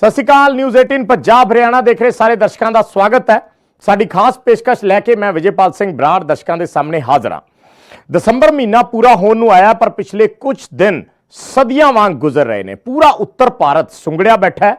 सत श्री अकाल। न्यूज़ 18 पंजाब हरियाणा देख रहे सारे दर्शकों का स्वागत है। साडी खास पेशकश लैके मैं विजयपाल सिंह बराड़ दर्शकों के सामने हाजिर हाँ। दसंबर महीना पूरा होने नूं आया पर पिछले कुछ दिन सदियां वांग गुजर रहे हैं। पूरा उत्तर भारत सुंगड़िया बैठा है।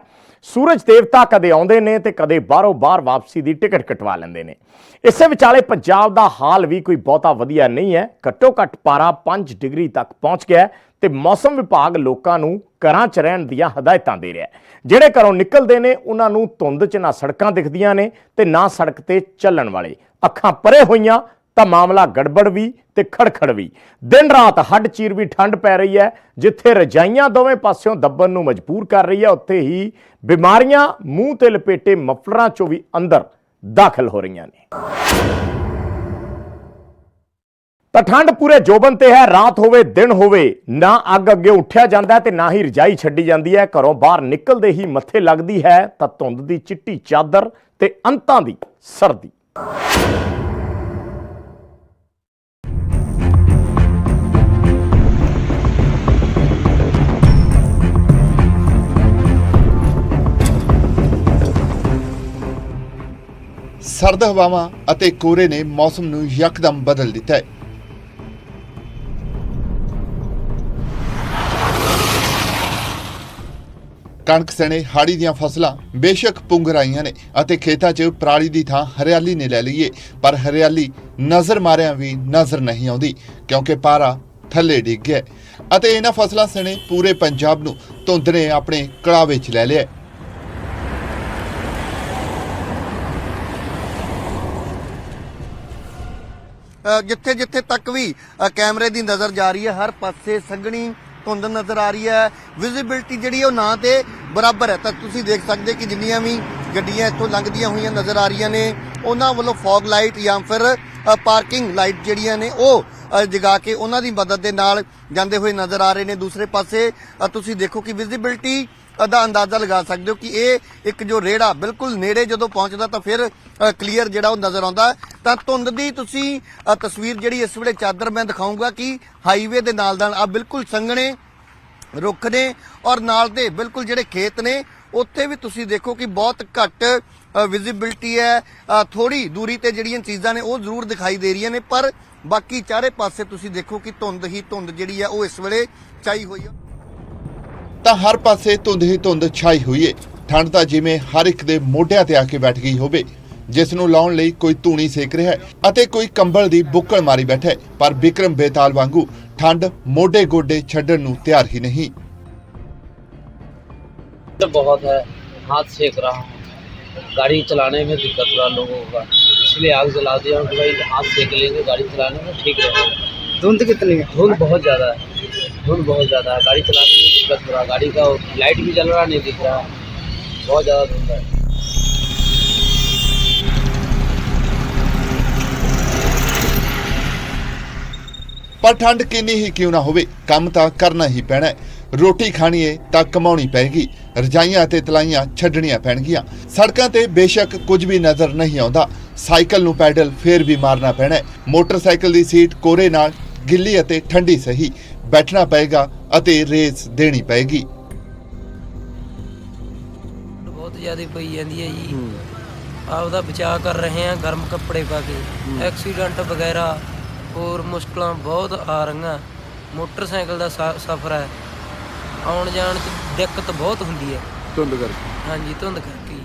सूरज देवता कदे आउंदे ने ते कदे बाहरों बाहर वापसी की टिकट कटवा लेंदे ने। इसे विचाले पंजाब का हाल भी कोई बहुता वधिया नहीं है। घट्टो घट्ट पारा 5 डिग्री तक पहुंच गया ते मौसम विभाग लोगों नूं घरां च रहण दीआं हदायतां दे रहा है। ਜਿਹੜੇ ਘਰੋਂ ਨਿਕਲਦੇ ਨੇ ਉਹਨਾਂ ਨੂੰ ਧੁੰਦ 'ਚ ਨਾ ਸੜਕਾਂ ਦਿਖਦੀਆਂ ਨੇ ਤੇ ਨਾ ਸੜਕ ਤੇ ਚੱਲਣ ਵਾਲੇ। ਅੱਖਾਂ ਪਰੇ ਹੋਈਆਂ ਤਾਂ ਮਾਮਲਾ ਗੜਬੜ ਵੀ ਤੇ ਖੜਖੜ ਵੀ। ਦਿਨ ਰਾਤ ਹੱਡ ਚੀਰ ਵੀ ਠੰਡ ਪੈ ਰਹੀ ਹੈ। ਜਿੱਥੇ ਰਜਾਈਆਂ ਦੋਵੇਂ ਪਾਸਿਓਂ ਦੱਬਣ ਨੂੰ ਮਜਬੂਰ ਕਰ ਰਹੀ ਹੈ, ਉੱਥੇ ਹੀ ਬਿਮਾਰੀਆਂ ਮੂੰਹ ਤੇ ਲਪੇਟੇ ਮਫਲਰਾਂ 'ਚੋਂ ਵੀ ਅੰਦਰ ਦਾਖਲ ਹੋ ਰਹੀਆਂ ਨੇ। ਤਾਂ ਠੰਡ ਪੂਰੇ ਜੋਬਨ ਤੇ ਹੈ। ਰਾਤ ਹੋਵੇ ਦਿਨ ਹੋਵੇ ਨਾ ਅੱਗ ਅੱਗੇ ਉੱਠਿਆ ਜਾਂਦਾ ਤੇ ਨਾ ਹੀ ਰਜਾਈ ਛੱਡੀ ਜਾਂਦੀ ਹੈ। ਘਰੋਂ ਬਾਹਰ ਨਿਕਲਦੇ ਹੀ ਮੱਥੇ ਲੱਗਦੀ ਹੈ ਤਾਂ ਧੁੰਦ ਦੀ ਚਿੱਟੀ ਚਾਦਰ ਤੇ ਅੰਤਾਂ ਦੀ ਸਰਦੀ। ਸਰਦ ਹਵਾਵਾਂ ਅਤੇ ਕੋਰੇ ਨੇ ਮੌਸਮ ਨੂੰ ਯਕਦਮ ਬਦਲ ਦਿੱਤਾ ਹੈ। कणक सने हाड़ी ਦੀਆਂ फसलां बेशक पुंगर आईਆਂ ने ਅਤੇ ਖੇਤਾਂ 'ਚ ਪਰਾਲੀ ਦੀ ਥਾਂ ਹਰਿਆਲੀ ਨੇ ਲੈ ਲਈ ਏ, ਪਰ ਹਰਿਆਲੀ ਨਜ਼ਰ ਮਾਰਿਆਂ ਵੀ ਨਜ਼ਰ ਨਹੀਂ ਆਉਂਦੀ ਕਿਉਂਕਿ ਪਾਰਾ ਥੱਲੇ ਡਿੱਗ ਗਿਆ ਅਤੇ ਇਹਨਾਂ ਫਸਲਾਂ ਸਣੇ ਪੂਰੇ ਪੰਜਾਬ ਨੂੰ ਧੁੰਦ ਨੇ ਆਪਣੇ ਕੜਾਵੇ 'ਚ ਲੈ ਲਿਆ। ਜਿੱਥੇ ਜਿੱਥੇ ਤੱਕ ਵੀ ਕੈਮਰੇ ਦੀ ਨਜ਼ਰ ਜਾ ਰਹੀ ਹੈ, ਹਰ ਪਾਸੇ ਸੰਘਣੀ ਧੁੰਦ ਨਜ਼ਰ ਆ ਰਹੀ ਹੈ। ਵਿਜ਼ਿਬਿਲਟੀ ਜਿਹੜੀ ਉਹ ਨਾ ਤੇ ਬਰਾਬਰ ਹੈ। ਤਾਂ ਤੁਸੀਂ ਦੇਖ ਸਕਦੇ ਕਿ ਜਿੰਨੀਆਂ ਵੀ ਗੱਡੀਆਂ ਇੱਥੋਂ ਲੰਘਦੀਆਂ ਹੋਈਆਂ ਨਜ਼ਰ ਆ ਰਹੀਆਂ ਨੇ, ਉਹਨਾਂ ਵੱਲੋਂ ਫੌਗ ਲਾਈਟ ਜਾਂ ਫਿਰ ਪਾਰਕਿੰਗ ਲਾਈਟ ਜਿਹੜੀਆਂ ਨੇ ਉਹ ਜਗਾ ਕੇ ਉਹਨਾਂ ਦੀ ਮਦਦ ਦੇ ਨਾਲ ਜਾਂਦੇ ਹੋਏ ਨਜ਼ਰ ਆ ਰਹੇ ਨੇ। ਦੂਸਰੇ ਪਾਸੇ ਤੁਸੀਂ ਦੇਖੋ ਕਿ ਵਿਜ਼ਿਬਿਲਟੀ ਦਾ ਅੰਦਾਜ਼ਾ ਲਗਾ ਸਕਦੇ ਹੋ ਕਿ ਇਹ ਇੱਕ ਜੋ ਰੇੜਾ ਬਿਲਕੁਲ ਨੇੜੇ ਜਦੋਂ ਪਹੁੰਚਦਾ ਤਾਂ ਫਿਰ ਕਲੀਅਰ ਜਿਹੜਾ ਉਹ ਨਜ਼ਰ ਆਉਂਦਾ। ਤਾਂ ਧੁੰਦ ਦੀ ਤੁਸੀਂ ਤਸਵੀਰ ਜਿਹੜੀ ਇਸ ਵੇਲੇ ਚਾਦਰ ਮੈਂ ਦਿਖਾਊਂਗਾ ਕਿ ਹਾਈਵੇ ਦੇ ਨਾਲ ਨਾਲ ਆ ਬਿਲਕੁਲ ਸੰਘਣੇ ਰੁੱਖ ਨੇ ਔਰ ਨਾਲ ਦੇ ਬਿਲਕੁਲ ਜਿਹੜੇ ਖੇਤ ਨੇ ਉੱਥੇ ਵੀ ਤੁਸੀਂ ਦੇਖੋ ਕਿ ਬਹੁਤ ਘੱਟ ਵਿਜ਼ਿਬਿਲਟੀ ਹੈ। ਥੋੜੀ ਦੂਰੀ ਤੇ ਜਿਹੜੀਆਂ ਚੀਜ਼ਾਂ ਨੇ ਉਹ ਜ਼ਰੂਰ ਦਿਖਾਈ ਦੇ ਰਹੀਆਂ ਨੇ, ਪਰ ਬਾਕੀ ਚਾਰੇ ਪਾਸੇ ਤੁਸੀਂ ਦੇਖੋ ਕਿ ਧੁੰਦ ਹੀ ਧੁੰਦ ਜਿਹੜੀ ਹੈ ਉਹ ਇਸ ਵੇਲੇ ਛਾਈ ਹੋਈ ਹੈ। ਤਾਂ ਹਰ ਪਾਸੇ ਧੁੰਦ ਹੀ ਧੁੰਦ ਛਾਈ ਹੋਈ ਏ। ਠੰਡ ਤਾਂ ਜਿਵੇਂ ਹਰ ਇੱਕ ਦੇ ਮੋਢਿਆਂ ਤੇ ਆ ਕੇ ਬੈਠ ਗਈ ਹੋਵੇ, ਜਿਸ ਨੂੰ ਲਾਉਣ ਲਈ ਕੋਈ ਧੂਣੀ ਸੇਕ ਰਿਹਾ ਹੈ ਅਤੇ ਕੋਈ ਕੰਬਲ ਦੀ ਬੁੱਕਲ ਮਾਰੀ ਬੈਠਾ ਹੈ, ਪਰ ਵਿਕਰਮ ਬੇਤਾਲ ਵਾਂਗੂ ठंड मोढे गोडे छड्डण नूं तैयार ही नहीं। बहुत है, हाथ सेक रहा हूँ, गाड़ी चलाने में दिक्कत हो रहा लोगों का, इसलिए आग जला दिया हूँ कि भाई हाथ सेक लेंगे गाड़ी चलाने में ठीक रहेगा। धुंध कितनी है? धुंध बहुत ज़्यादा है, धुंध बहुत ज़्यादा है। गाड़ी चलाने में दिक्कत हो रहा, गाड़ी का लाइट भी जल रहा नहीं दिख रहा, बहुत ज़्यादा धुंध है। पर ठंड किन्नी ही क्यों ना होवे, काम तां करना ही पैना है। रोटी खानी है तां कमाउणी पैगी, रजाइयां ते तलाइयां छड्डणियां पैणगियां। सड़कां ते बेशक कुछ भी नज़र नहीं आउंदा, साइकल नूं पैडल फेर भी मारना पैना है। मोटरसाइकल दी सीट कोरे नाल गिल्ली अते ठंडी सही बैठना पएगा अते रेस देनी पैगी। बहुत ज़्यादा पई जांदी है जी, आपदा बचाव कर रहे हैं गर्म कपड़े पा के। एक्सीडेंट वगैरह और मुश्किल बहुत आ रही। मोटरसाइकिल का सफ़र है, आउण जाण दिक्कत बहुत होंदी है धुंद करके। हाँ जी, धुंद करके।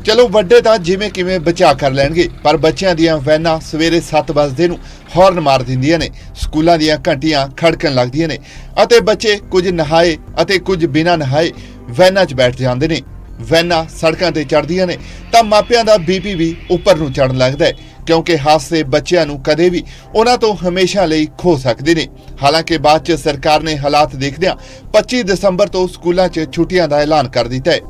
चलो वड्डे तां जिवें किवें बचा कर लैणगे, पर बच्चियां दीयां वैनां सवेरे 7 वजदे नूं हॉर्न मार दिंदियां ने, स्कूलां दीयां घंटियां खड़कण लगदियां ने अते बच्चे कुछ नहाए अते कुछ बिना नहाए वैनां 'च बैठ जांदे ने। वैनां सड़कां ते चढ़दियां ने तां मापिआं दा बीपी भी उपर नूं चढ़न लगदा है, क्योंकि हादसे बच्चों नूं कदे भी उन्हां तो हमेशा लई खो सकदे ने। हालांकि बाद च सरकार ने हालात देखदिआं 25 दसंबर तो स्कूलों च छुट्टियां दा ऐलान कर दिता है।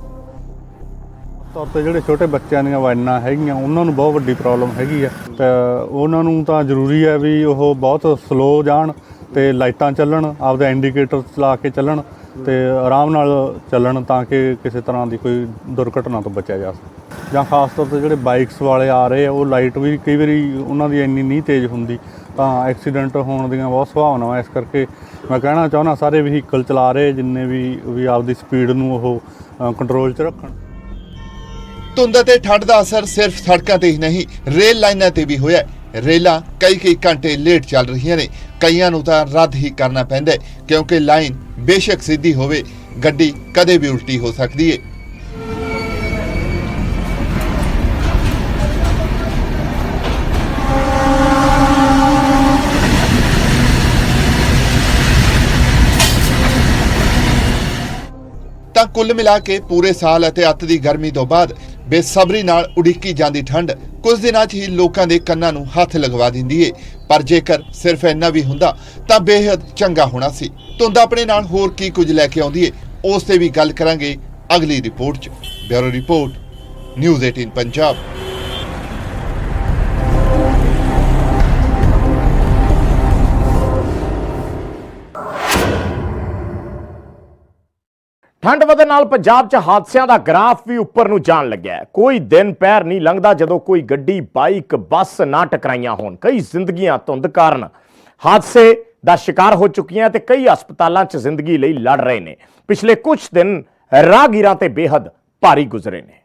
तौर ते जिहड़े छोटे बच्चों ਦੀਆਂ ਵੈਨਾਂ ਹੈਗੀਆਂ ਉਹਨਾਂ ਨੂੰ ਬਹੁਤ ਵੱਡੀ ਪ੍ਰੋਬਲਮ ਹੈਗੀ ਆ ਤੇ ਉਹਨਾਂ ਨੂੰ ਤਾਂ ਜ਼ਰੂਰੀ ਹੈ ਵੀ ਉਹ ਬਹੁਤ ਸਲੋ ਜਾਣ ਤੇ ਲਾਈਟਾਂ ਚੱਲਣ, ਆਪਦਾ ਇੰਡੀਕੇਟਰ ਚਲਾ ਕੇ ਚੱਲਣ ਤੇ ਆਰਾਮ ਨਾਲ ਚੱਲਣ ਤਾਂ ਕਿ ਕਿਸੇ ਤਰ੍ਹਾਂ ਦੀ ਕੋਈ ਦੁਰਘਟਨਾ ਤੋਂ ਬਚਿਆ ਜਾ ਸਕੇ। ਜਾਂ ਖਾਸ ਤੌਰ ਤੇ ਜਿਹੜੇ ਬਾਈਕਸ ਵਾਲੇ ਆ ਰਹੇ ਆ ਉਹ ਲਾਈਟ ਵੀ ਕਈ ਵਾਰੀ ਉਹਨਾਂ ਦੀ ਇੰਨੀ ਨਹੀਂ ਤੇਜ਼ ਹੁੰਦੀ ਤਾਂ ਐਕਸੀਡੈਂਟ ਹੋਣ ਦੀਆਂ ਬਹੁਤ ਸੰਭਾਵਨਾਵਾਂ। ਇਸ ਕਰਕੇ ਮੈਂ ਕਹਿਣਾ ਚਾਹੁੰਦਾ ਸਾਰੇ ਵਹੀਕਲ ਚਲਾ ਰਹੇ ਜਿੰਨੇ ਵੀ ਆਪਦੀ ਸਪੀਡ ਨੂੰ ਉਹ ਕੰਟਰੋਲ 'ਚ ਰੱਖਣ। ਧੁੰਦ ਅਤੇ ਠੰਡ ਦਾ ਅਸਰ ਸਿਰਫ ਸੜਕਾਂ ਤੇ ਹੀ ਨਹੀਂ, ਰੇਲ ਲਾਈਨਾਂ ਤੇ ਵੀ ਹੋਇਆ ਹੈ। ਰੇਲਾਂ ਕਈ ਘੰਟੇ ਲੇਟ ਚੱਲ ਰਹੀਆਂ ਨੇ, ਕਈਆਂ ਨੂੰ ਤਾਂ ਰੱਦ ਹੀ ਕਰਨਾ ਪੈਂਦਾ ਹੈ ਕਿਉਂਕਿ ਲਾਈਨ ਬੇਸ਼ੱਕ ਸਿੱਧੀ ਹੋਵੇ, ਗੱਡੀ ਕਦੇ ਵੀ ਉਲਟੀ ਹੋ ਸਕਦੀ ਹੈ। ਤਾਂ ਕੁੱਲ ਮਿਲਾ ਕੇ ਪੂਰੇ ਸਾਲ ਅਤੇ ਅੱਤ ਦੀ ਗਰਮੀ ਤੋਂ ਬਾਅਦ ਬੇਸਬਰੀ ਨਾਲ ਉਡੀਕੀ ਜਾਂਦੀ ਠੰਡ ਕੁਝ ਦਿਨਾਂ 'ਚ ਹੀ ਲੋਕਾਂ ਦੇ ਕੰਨਾਂ ਨੂੰ ਹੱਥ ਲਗਵਾ ਦਿੰਦੀ ਏ। ਪਰ ਜੇਕਰ ਸਿਰਫ ਇੰਨਾ ਵੀ ਹੁੰਦਾ ਤਾਂ ਬੇਹੱਦ ਚੰਗਾ ਹੋਣਾ ਸੀ। ਧੁੰਦ ਆਪਣੇ ਨਾਲ ਹੋਰ ਕੀ ਕੁਝ ਲੈ ਕੇ ਆਉਂਦੀ ਏ, ਉਸ ਤੇ ਵੀ ਗੱਲ ਕਰਾਂਗੇ ਅਗਲੀ ਰਿਪੋਰਟ 'ਚ। Bureau report, news 18 Punjab. ਠੰਡ ਵਧਣ ਨਾਲ ਪੰਜਾਬ 'ਚ ਹਾਦਸਿਆਂ ਦਾ ਗ੍ਰਾਫ ਵੀ ਉੱਪਰ ਨੂੰ ਜਾਣ ਲੱਗਿਆ ਹੈ। ਕੋਈ ਦਿਨ ਪੈਰ ਨਹੀਂ ਲੰਘਦਾ ਜਦੋਂ ਕੋਈ ਗੱਡੀ, ਬਾਈਕ, ਬੱਸ ਨਾ ਟਕਰਾਈਆਂ ਹੋਣ। ਕਈ ਜ਼ਿੰਦਗੀਆਂ ਧੁੰਦ ਕਾਰਨ ਹਾਦਸੇ ਦਾ ਸ਼ਿਕਾਰ ਹੋ ਚੁੱਕੀਆਂ ਤੇ ਕਈ ਹਸਪਤਾਲਾਂ 'ਚ ਜ਼ਿੰਦਗੀ ਲਈ ਲੜ ਰਹੇ ਨੇ। ਪਿਛਲੇ ਕੁਝ ਦਿਨ ਰਾਹਗੀਰਾਂ ਤੇ ਬੇਹੱਦ ਭਾਰੀ ਗੁਜ਼ਰੇ ਨੇ।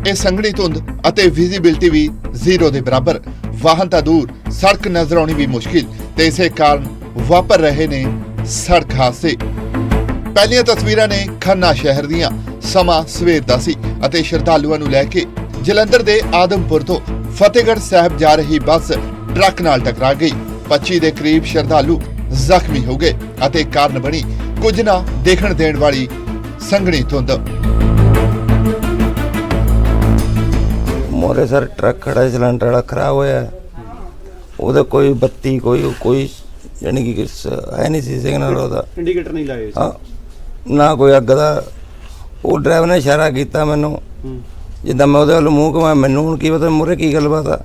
ਇਹ ਸੰਘਣੀ ਧੁੰਦ ਅਤੇ ਵਿਜ਼ਿਬਿਲਟੀ ਵੀ ਜ਼ੀਰੋ ਦੇ ਬਰਾਬਰ। ਵਾਹਨ ਤਾਂ ਦੂਰ, ਸੜਕ ਨਜ਼ਰ ਆਉਣੀ ਵੀ ਮੁਸ਼ਕਿਲ ਤੇ ਇਸੇ ਕਾਰਨ ਵਾਪਰ ਰਹੇ ਨੇ ਸੜਕ ਹਾਦਸੇ। ਪਹਿਲੀਆਂ ਤਸਵੀਰਾਂ ਨੇ ਖੰਨਾ ਸ਼ਹਿਰ ਦੀਆਂ। ਸਮਾਂ ਸਵੇਰ ਦਾ ਸੀ ਅਤੇ ਸ਼ਰਧਾਲੂਆਂ ਨੂੰ ਲੈ ਕੇ ਜਲੰਧਰ ਦੇ ਆਦਮਪੁਰ ਤੋਂ ਫਤਿਹਗੜ੍ਹ ਸਾਹਿਬ ਜਾ ਰਹੀ ਬੱਸ ਟਰੱਕ ਨਾਲ ਟਕਰਾ ਗਈ। 25 ਦੇ ਕਰੀਬ ਸ਼ਰਧਾਲੂ ਜ਼ਖਮੀ ਹੋ ਗਏ ਅਤੇ ਕਾਰਨ ਬਣੀ ਕੁਝ ਨਾ ਦੇਖਣ ਦੇਣ ਵਾਲੀ ਸੰਘਣੀ ਧੁੰਦ। मोरे सर ट्रक खड़ा है, सिलेंडर वाला खराब होया ਉਹਦਾ ਕੋਈ ਬੱਤੀ ਕੋਈ ਯਾਨੀ ਕਿ ਹੈ ਨਹੀਂ ਸੀ ਸਿਗਨਲ ਉਹਦਾ, ਇੰਡੀਕੇਟਰ ਨਹੀਂ ਲਾਏ ਹਾਂ ਨਾ ਕੋਈ ਅੱਗ ਦਾ। ਉਹ ਡਰਾਈਵਰ ਨੇ ਇਸ਼ਾਰਾ ਕੀਤਾ ਮੈਨੂੰ, ਜਿੱਦਾਂ ਮੈਂ ਉਹਦੇ ਵੱਲ ਮੂੰਹ ਘੁਮਾਇਆ, ਮੈਨੂੰ ਹੁਣ ਕੀ ਪਤਾ ਮੂਹਰੇ ਕੀ ਗੱਲਬਾਤ ਆ।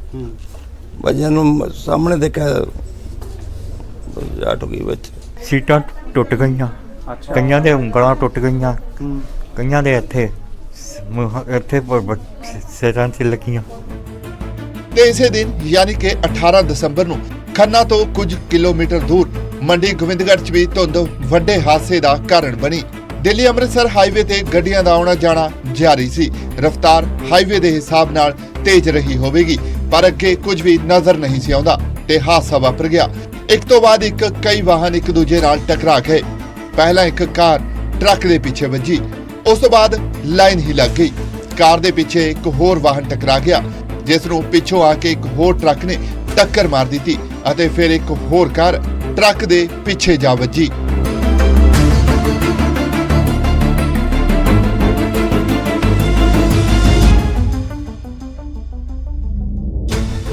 ਵਜ੍ਹਾ ਨੂੰ ਸਾਹਮਣੇ ਦੇਖਿਆ ਆਟੋ ਕੀ ਵਿੱਚ ਸੀਟਾਂ ਟੁੱਟ ਗਈਆਂ, ਕਈਆਂ ਦੇ ਉਂਗਲਾਂ ਟੁੱਟ ਗਈਆਂ, ਕਈਆਂ ਦੇ ਇੱਥੇ ਸਿਰਾਂ 'ਚ ਲੱਗੀਆਂ। ਤੇ ਇਸੇ ਦਿਨ ਯਾਨੀ ਕਿ 18 ਦਸੰਬਰ ਨੂੰ ਖੰਨਾ ਤੋਂ ਕੁਝ ਕਿਲੋਮੀਟਰ ਦੂਰ ਮੰਡੀ ਗੋਬਿੰਦਗੜ੍ਹ 'ਚ ਵੀ ਧੁੰਦ ਵੱਡੇ ਹਾਦਸੇ ਦਾ ਕਾਰਨ ਬਣੀ। ਦਿੱਲੀ ਅੰਮ੍ਰਿਤਸਰ ਹਾਈਵੇ ਤੇ ਗੱਡੀਆਂ ਦਾ ਆਉਣਾ ਜਾਣਾ ਜਾਰੀ ਸੀ। ਰਫ਼ਤਾਰ ਹਾਈਵੇ ਦੇ ਹਿਸਾਬ ਨਾਲ ਤੇਜ਼ ਰਹੀ ਹੋਵੇਗੀ, ਪਰ ਅੱਗੇ ਕੁਝ ਵੀ ਨਜ਼ਰ ਨਹੀਂ ਸੀ ਆਉਂਦਾ ਤੇ ਹਾਦਸਾ ਵਾਪਰ ਗਿਆ। ਇੱਕ ਤੋਂ ਬਾਅਦ ਇੱਕ ਕਈ ਵਾਹਨ ਇੱਕ ਦੂਜੇ ਨਾਲ ਟਕਰਾ ਗਏ। ਪਹਿਲਾਂ ਇੱਕ ਕਾਰ ਟਰੱਕ ਦੇ ਪਿੱਛੇ ਵੱਜੀ, ਉਸ ਤੋਂ ਬਾਅਦ ਲਾਈਨ ਹੀ ਲੱਗ ਗਈ। ਕਾਰ ਦੇ ਪਿੱਛੇ ਇੱਕ ਹੋਰ ਵਾਹਨ ਟਕਰਾ ਗਿਆ, ਜਿਸ ਨੂੰ ਪਿੱਛੋਂ ਆ ਕੇ ਇੱਕ ਹੋਰ ਟਰੱਕ ਨੇ ਟੱਕਰ ਮਾਰ ਦਿੱਤੀ ਅਤੇ ਫਿਰ ਇੱਕ ਹੋਰ ਕਾਰ ਟਰੱਕ ਦੇ ਪਿੱਛੇ ਜਾ ਵੱਜੀ।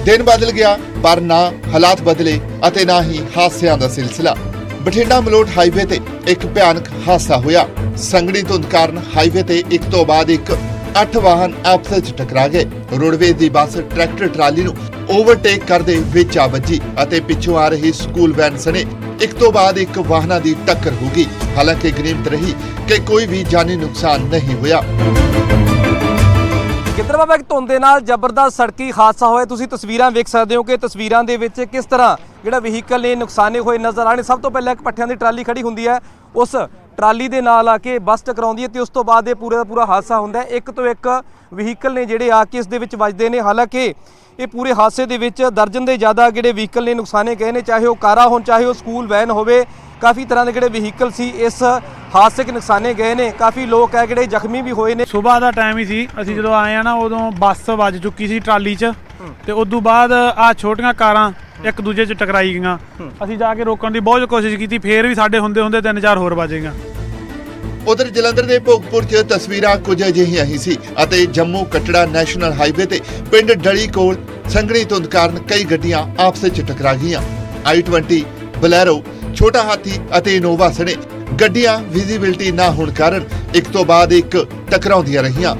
ਦਿਨ ਬਦਲ ਗਿਆ ਪਰ ਨਾ ਹਾਲਾਤ ਬਦਲੇ ਅਤੇ ਨਾ ਹੀ ਹਾਦਸਿਆਂ ਦਾ ਸਿਲਸਿਲਾ। ਬਠਿੰਡਾ ਮਲੋਟ ਹਾਈਵੇ ਤੇ ਇੱਕ ਭਿਆਨਕ ਹਾਦਸਾ ਹੋਇਆ। ਸੰਘਣੀ ਧੁੰਦ ਕਾਰਨ ਹਾਈਵੇ ਤੇ ਇੱਕ ਤੋਂ ਬਾਅਦ ਇੱਕ 8 ਵਾਹਨ ਆਪਸ ਵਿੱਚ ਟਕਰਾ ਗਏ। ਰੋਡਵੇਜ਼ ਦੀ ਬੱਸ ਟਰੈਕਟਰ ਟਰਾਲੀ ਨੂੰ ਓਵਰਟੇਕ ਕਰਦੇ ਵਿੱਚ ਆ ਵੱਜੀ ਅਤੇ ਪਿੱਛੋਂ ਆ ਰਹੀ ਸਕੂਲ ਵੈਨ ਸਣੇ ਇੱਕ ਤੋਂ ਬਾਅਦ ਇੱਕ ਵਾਹਨਾਂ ਦੀ ਟੱਕਰ ਹੋ ਗਈ। ਹਾਲਾਂਕਿ ਗਨੀਮਤ ਰਹੀ ਕਿ ਕੋਈ ਵੀ ਜਾਨੀ ਨੁਕਸਾਨ ਨਹੀਂ ਹੋਇਆ। ਗਿੱਦੜਬਾਹਾ ਇੱਕ ਧੁੰਦ ਦੇ ਨਾਲ ਜ਼ਬਰਦਸਤ ਸੜਕੀ ਹਾਦਸਾ ਹੋਇਆ। ਤੁਸੀਂ ਤਸਵੀਰਾਂ ਵੇਖ ਸਕਦੇ ਹੋ ਕਿ ਤਸਵੀਰਾਂ ਦੇ ਵਿੱਚ ਕਿਸ ਤਰ੍ਹਾਂ ਜਿਹੜਾ ਵਹੀਕਲ ਨੇ ਨੁਕਸਾਨੇ ਹੋਏ ਨਜ਼ਰ ਆਣੇ। ਸਭ ਤੋਂ ਪਹਿਲਾਂ ਇੱਕ ਪੱਠਿਆਂ ਦੀ ਟਰਾਲੀ ਖੜੀ ਹੁੰਦੀ ਹੈ, ਉਸ ਟਰਾਲੀ ਦੇ ਨਾਲ ਆ ਕੇ ਬੱਸ ਟਕਰਾਉਂਦੀ ਹੈ ਤੇ ਉਸ ਤੋਂ ਬਾਅਦ ਇਹ ਪੂਰਾ ਦਾ ਪੂਰਾ ਹਾਦਸਾ ਹੁੰਦਾ ਹੈ। ਇੱਕ ਤੋਂ ਇੱਕ ਵਹੀਕਲ ਨੇ ਜਿਹੜੇ ਆ ਕੇ ਇਸ ਦੇ ਵਿੱਚ ਵੱਜਦੇ ਨੇ। ਹਾਲਾਂਕਿ ਇਹ ਪੂਰੇ ਹਾਦਸੇ ਦੇ ਵਿੱਚ ਦਰਜਨ ਦੇ ਜ਼ਿਆਦਾ ਜਿਹੜੇ ਵਹੀਕਲ ਨੇ ਨੁਕਸਾਨੇ ਗਏ ਨੇ, ਚਾਹੇ ਉਹ ਕਾਰਾਂ ਹੋਣ, ਚਾਹੇ ਉਹ ਸਕੂਲ ਵੈਨ ਹੋਵੇ। ਕਾਫੀ ਤਰ੍ਹਾਂ ਦੇ ਜਿਹੜੇ ਵਹੀਕਲ ਸੀ ਇਸ ਹਾਦਸੇ 'ਚ ਨੁਕਸਾਨੇ ਗਏ ਨੇ। ਕਾਫੀ ਲੋਕ ਹੈ ਜਿਹੜੇ ਜ਼ਖਮੀ ਵੀ ਹੋਏ ਨੇ। ਸੁਬਾਹ ਦਾ ਟਾਈਮ ਹੀ ਸੀ, ਅਸੀਂ ਜਦੋਂ ਆਏ ਆ ਨਾ ਉਦੋਂ ਬੱਸ ਵੱਜ ਚੁੱਕੀ ਸੀ ਟਰਾਲੀ 'ਚ ਤੇ ਉਦੋਂ ਬਾਅਦ ਆ ਛੋਟੀਆਂ ਕਾਰਾਂ ਇੱਕ ਦੂਜੇ 'ਚ ਟਕਰਾਈ ਗਈਆਂ। ਅਸੀਂ ਜਾ ਕੇ ਰੋਕਣ ਦੀ ਬਹੁਤ ਕੋਸ਼ਿਸ਼ ਕੀਤੀ, ਫੇਰ ਵੀ ਸਾਡੇ ਹੁੰਦੇ 3-4 ਹੋਰ ਵੱਜੇਗਾ। ਉਧਰ ਜਲੰਧਰ ਦੇ ਭੋਗਪੁਰ 'ਚ ਤਸਵੀਰਾਂ ਕੁਝ ਅਜਿਹੀਆਂ ਹੀ ਸੀ ਅਤੇ ਜੰਮੂ ਕਟੜਾ ਨੈਸ਼ਨਲ ਹਾਈਵੇ ਤੇ ਪਿੰਡ ਡਲੀ ਕੋਲ ਸੰਘਣੀ ਧੁੰਦ ਕਾਰਨ ਕਈ ਗੱਡੀਆਂ ਆਪਸ ਵਿੱਚ ਟਕਰਾ ਗਈਆਂ। i20, ਬਲੈਰੋ, ਛੋਟਾ ਹਾਥੀ ਅਤੇ ਇਨੋਵਾ ਸਣੇ ਗੱਡੀਆਂ ਵਿਜ਼ਿਬਿਲਟੀ ਨਾ ਹੋਣ ਕਾਰਨ ਇੱਕ ਤੋਂ ਬਾਅਦ ਇੱਕ ਟਕਰਾਉਂਦੀਆਂ ਰਹੀਆਂ।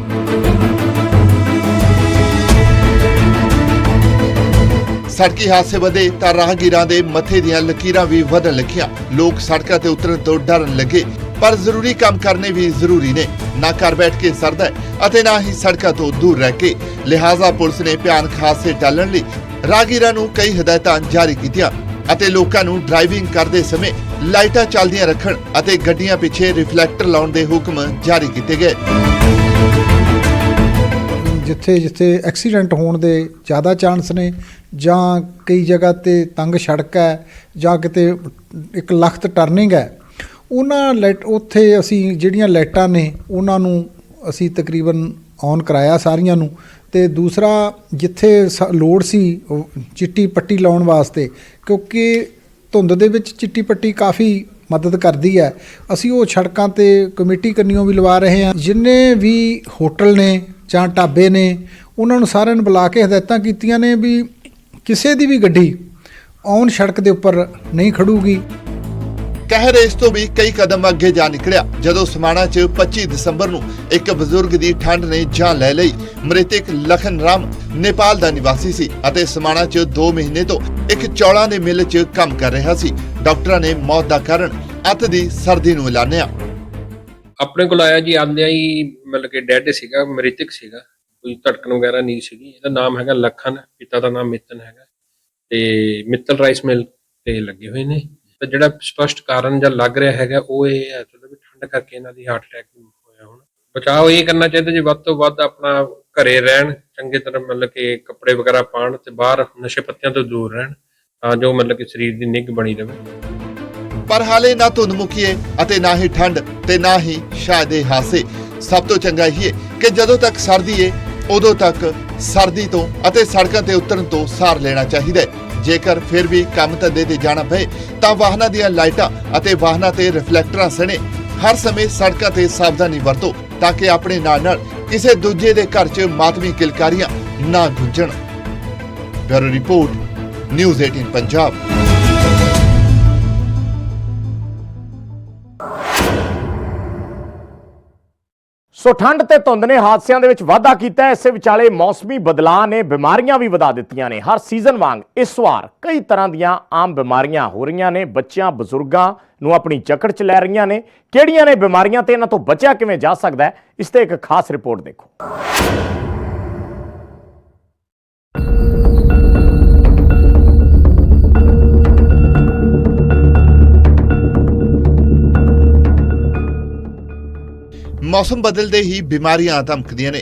ਸੜਕੀ ਹਾਦਸੇ ਵਧੇ ਤਾਂ ਰਾਹਗੀਰਾਂ ਦੇ ਮੱਥੇ ਦੀਆਂ ਲਕੀਰਾਂ ਵੀ ਵਧਣ ਲੱਗੀਆਂ। ਲੋਕ ਸੜਕਾਂ ਤੇ ਉਤਰਨ ਤੋਂ ਡਰਨ ਲੱਗੇ। ਪਰ ਜ਼ਰੂਰੀ ਕੰਮ ਕਰਨੇ ਵੀ ਜ਼ਰੂਰੀ ਨੇ। ਨਾ ਘਰ ਬੈਠ ਕੇ ਸਰਦਾ ਅਤੇ ਨਾ ਹੀ ਸੜਕਾਂ ਤੋਂ ਦੂਰ ਰਹਿ ਕੇ। ਲਿਹਾਜ਼ਾ ਪੁਲਿਸ ਨੇ ਭਿਆਨਕ ਹਾਦਸੇ ਟਾਲਣ ਲਈ ਰਾਹਗੀਰਾਂ ਨੂੰ ਕਈ ਹਦਾਇਤਾਂ ਜਾਰੀ ਕੀਤੀਆਂ ਅਤੇ ਲੋਕਾਂ ਨੂੰ ਡਰਾਈਵਿੰਗ ਕਰਦੇ ਸਮੇਂ ਲਾਈਟਾਂ ਚੱਲਦੀਆਂ ਰੱਖਣ ਅਤੇ ਗੱਡੀਆਂ ਪਿੱਛੇ ਰਿਫਲੈਕਟਰ ਲਾਉਣ ਦੇ ਹੁਕਮ ਜਾਰੀ ਕੀਤੇ ਗਏ। ਜਿੱਥੇ ਜਿੱਥੇ ਐਕਸੀਡੈਂਟ ਹੋਣ ਦੇ ਜ਼ਿਆਦਾ ਚਾਂਸ ਨੇ ਜਾਂ ਕਈ ਜਗ੍ਹਾ ਤੇ ਤੰਗ ਸੜਕ ਹੈ ਜਾਂ ਕਿਤੇ ਇੱਕ ਲਖਤ ਟਰਨਿੰਗ ਹੈ, ਉਹਨਾਂ ਉੱਥੇ ਅਸੀਂ ਜਿਹੜੀਆਂ ਲਾਈਟਾਂ ਨੇ ਉਹਨਾਂ ਨੂੰ ਅਸੀਂ ਤਕਰੀਬਨ ਔਨ ਕਰਾਇਆ ਸਾਰੀਆਂ ਨੂੰ। ਤੇ ਦੂਸਰਾ ਜਿੱਥੇ ਲੋੜ ਸੀ ਚਿੱਟੀ ਪੱਟੀ ਲਾਉਣ ਵਾਸਤੇ, ਕਿਉਂਕਿ ਧੁੰਦ ਦੇ ਵਿੱਚ ਚਿੱਟੀ ਪੱਟੀ ਕਾਫੀ ਮਦਦ ਕਰਦੀ ਹੈ, ਅਸੀਂ ਉਹ ਸੜਕਾਂ ਤੇ ਕਮੇਟੀ ਕੰਨੀਓਂ ਵੀ ਲਵਾ ਰਹੇ ਹਾਂ। ਜਿੰਨੇ ਵੀ ਹੋਟਲ ਨੇ ਜਾਂ ਢਾਬੇ ਨੇ ਉਹਨਾਂ ਨੂੰ ਸਾਰਿਆਂ ਨੂੰ ਬੁਲਾ ਕੇ ਹਦਾਇਤਾਂ ਕੀਤੀਆਂ ਨੇ ਵੀ ਕਿਸੇ ਦੀ ਵੀ ਗੱਡੀ ਔਨ ਸੜਕ ਦੇ ਉੱਪਰ ਨਹੀਂ ਖੜੂਗੀ। ਕਹਿਰ ਇਸ ਤੋਂ ਵੀ ਕਈ ਕਦਮ ਅੱਗੇ ਜਾ ਨਿਕਲਿਆ ਜਦੋਂ ਸਮਾਣਾ 'ਚ 25 ਦਸੰਬਰ ਨੂੰ ਇੱਕ ਬਜ਼ੁਰਗ ਦੀ ਠੰਡ ਨੇ ਜਾਨ ਲੈ ਲਈ। ਮ੍ਰਿਤਕ ਲਖਨ ਰਾਮ ਨੇਪਾਲ ਦਾ ਨਿਵਾਸੀ ਸੀ ਅਤੇ ਸਮਾਣਾ 'ਚ 2 ਮਹੀਨੇ ਤੋਂ ਇੱਕ ਚੌਲਾਂ ਦੇ ਮਿੱਲ 'ਚ ਕੰਮ ਕਰ ਰਿਹਾ ਸੀ। ਡਾਕਟਰਾਂ ਨੇ ਮੌਤ ਦਾ ਕਾਰਨ ਅੱਤ ਦੀ ਸਰਦੀ ਨੂੰ ਐਲਾਨਿਆ। ਆਪਣੇ ਕੋਲ ਆਇਆ ਜੀ, ਆਂਦਿਆਂ ਹੀ ਮਤਲਬ ਕਿ ਡੈਡ ਸੀਗਾ, ਮ੍ਰਿਤਕ ਸੀਗਾ, ਕੋਈ ਧੜਕਣ ਵਗੈਰਾ ਨਹੀਂ ਸੀਗੀ। ਇਹਦਾ ਨਾਮ ਹੈਗਾ ਲਖਨ, ਪਿਤਾ ਦਾ ਨਾਮ ਮਿੱਤਨ ਹੈਗਾ ਤੇ ਮਿੱਤਲ ਰਾਈਸ ਮਿਲ ਤੇ ਲੱਗੇ ਹੋਏ ਨੇ। ਤੇ ਜਿਹੜਾ ਸਪਸ਼ਟ ਕਾਰਨ ਜਾਂ ਲੱਗ ਰਿਹਾ ਹੈਗਾ ਉਹ ਇਹ ਹੈ ਵੀ ਠੰਡ ਕਰਕੇ ਇਹਨਾਂ ਦੀ ਹਾਰਟ ਅਟੈਕ ਹੋਇਆ। ਹੁਣ ਬਚਾਓ ਇਹ ਕਰਨਾ ਚਾਹੀਦਾ ਜੀ, ਵੱਧ ਤੋਂ ਵੱਧ ਆਪਣਾ ਘਰੇ ਰਹਿਣ, ਚੰਗੇ ਤਰ੍ਹਾਂ ਮਤਲਬ ਕਿ ਕੱਪੜੇ ਵਗੈਰਾ ਪਾਉਣ ਤੇ ਬਾਹਰ ਨਸ਼ੇ ਪੱਤਿਆਂ ਤੋਂ ਦੂਰ ਰਹਿਣ ਤਾਂ ਜੋ ਮਤਲਬ ਕਿ ਸਰੀਰ ਦੀ ਨਿੱਘ ਬਣੀ ਰਹੇ। ਪਰ ਹਾਲੇ ਨਾ ਧੁੰਦ ਮੁੱਕੀਏ ਅਤੇ ਨਾ ਹੀ ਠੰਡ ਤੇ ਨਾ ਹੀ ਸ਼ਾਇਦ ਇਹ ਹਾਸੇ। ਸਭ ਤੋਂ ਚੰਗਾ ਇਹ ਹੈ ਕਿ ਜਦੋਂ ਤੱਕ ਸਰਦੀ ਏ ਉਦੋਂ ਤੱਕ ਸਰਦੀ ਤੋਂ ਅਤੇ ਸੜਕਾਂ ਤੇ ਉਤਰਨ ਤੋਂ ਸਾਰ ਲੈਣਾ ਚਾਹੀਦਾ ਹੈ। ਜੇਕਰ ਫਿਰ ਵੀ ਕੰਮ ਧੰਦੇ ਤੇ ਜਾਣਾ ਪਏ ਤਾਂ ਵਾਹਨਾਂ ਦੀਆਂ ਲਾਈਟਾਂ ਅਤੇ ਵਾਹਨਾਂ ਤੇ ਰਿਫਲੈਕਟਰਾਂ ਸਣੇ ਹਰ ਸਮੇਂ ਸੜਕਾਂ ਤੇ ਸਾਵਧਾਨੀ ਵਰਤੋ ਤਾਂ ਕਿ ਆਪਣੇ ਨਾਲ ਕਿਸੇ ਦੂਜੇ ਦੇ ਘਰ 'ਚ ਮਾਤਮੀ ਕਿਲਕਾਰੀਆਂ ਨਾ ਗੂੰਜਣ। Bureau report, news 18 Punjab. So ਠੰਡ ਤੇ ਧੁੰਦ ਨੇ ਹਾਦਸਿਆਂ ਦੇ ਵਿੱਚ ਵਾਧਾ ਕੀਤਾ ਹੈ। ਇਸੇ ਵਿਚਾਲੇ ਮੌਸਮੀ ਬਦਲਾਅ ਨੇ ਬਿਮਾਰੀਆਂ ਵੀ ਵਧਾ ਦਿੱਤੀਆਂ ਨੇ। ਹਰ ਸੀਜ਼ਨ ਵਾਂਗ ਇਸ ਵਾਰ ਕਈ ਤਰ੍ਹਾਂ ਦੀਆਂ ਆਮ ਬਿਮਾਰੀਆਂ ਹੋ ਰਹੀਆਂ ਨੇ। ਬੱਚਿਆਂ ਬਜ਼ੁਰਗਾਂ ਨੂੰ ਆਪਣੀ ਜਕੜ 'ਚ ਲੈ ਰਹੀਆਂ ਨੇ। ਕਿਹੜੀਆਂ ਨੇ ਬਿਮਾਰੀਆਂ ਤੇ ਇਹਨਾਂ ਤੋਂ ਬਚਿਆ ਕਿਵੇਂ ਜਾ ਸਕਦਾ ਹੈ, ਇਸ ਤੇ ਇੱਕ ਖਾਸ ਰਿਪੋਰਟ ਦੇਖੋ। ਮੌਸਮ ਬਦਲਦੇ ਹੀ ਬਿਮਾਰੀਆਂ ਧਮਕਦੀਆਂ ਨੇ।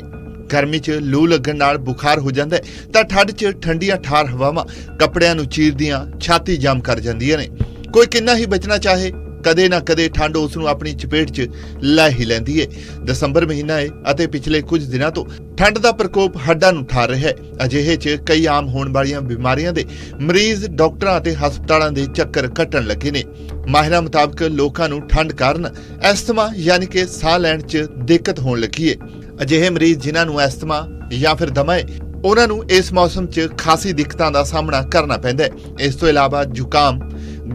ਗਰਮੀ 'ਚ ਲੂ ਲੱਗਣ ਨਾਲ ਬੁਖਾਰ ਹੋ ਜਾਂਦਾ ਤਾਂ ਠੰਡ 'ਚ ਠੰਡੀਆਂ ਠਾਰ ਹਵਾਵਾਂ ਕੱਪੜਿਆਂ ਨੂੰ ਚੀਰਦੀਆਂ ਛਾਤੀ ਜਾਮ ਕਰ ਜਾਂਦੀਆਂ ਨੇ। ਕੋਈ ਕਿੰਨਾ ਹੀ ਬਚਣਾ ਚਾਹੇ, ਕਦੇ ਨਾ ਕਦੇ ਠੰਡ ਉਸ ਨੂੰ ਆਪਣੀ ਚਪੇਟ 'ਚ ਲੈ ਹੀ ਲੈਂਦੀ ਏ। ਦਸੰਬਰ ਮਹੀਨਾ ਹੈ ਅਤੇ ਪਿਛਲੇ ਕੁਝ ਦਿਨਾਂ ਤੋਂ ਠੰਡ ਦਾ ਪ੍ਰਕੋਪ ਹੱਡਾਂ ਨੂੰ ਠਾਰ ਰਿਹਾ ਹੈ। ਅਜਿਹੇ 'ਚ ਕਈ ਆਮ ਹੋਣ ਵਾਲੀਆਂ ਬਿਮਾਰੀਆਂ ਦੇ ਮਰੀਜ਼ ਡਾਕਟਰਾਂ ਅਤੇ ਹਸਪਤਾਲਾਂ ਦੇ ਚੱਕਰ ਕੱਟਣ ਲੱਗੇ ਨੇ। ਮਾਹਿਰਾਂ ਮੁਤਾਬਕ ਲੋਕਾਂ ਨੂੰ ਠੰਡ ਕਾਰਨ ਐਸਥਮਾ ਯਾਨੀ ਕਿ ਸਾਹ ਲੈਣ 'ਚ ਦਿੱਕਤ ਹੋਣ ਲੱਗੀ ਏ। ਅਜਿਹੇ ਮਰੀਜ਼ ਜਿਨ੍ਹਾਂ ਨੂੰ ਐਸਥਮਾ ਜਾਂ ਫਿਰ ਦਮਾ ਹੈ ਉਹਨਾਂ ਨੂੰ ਇਸ ਮੌਸਮ 'ਚ ਖਾਸੀ ਦਿੱਕਤਾਂ ਦਾ ਸਾਹਮਣਾ ਕਰਨਾ ਪੈਂਦਾ ਹੈ। ਇਸ ਤੋਂ ਇਲਾਵਾ ਜ਼ੁਕਾਮ,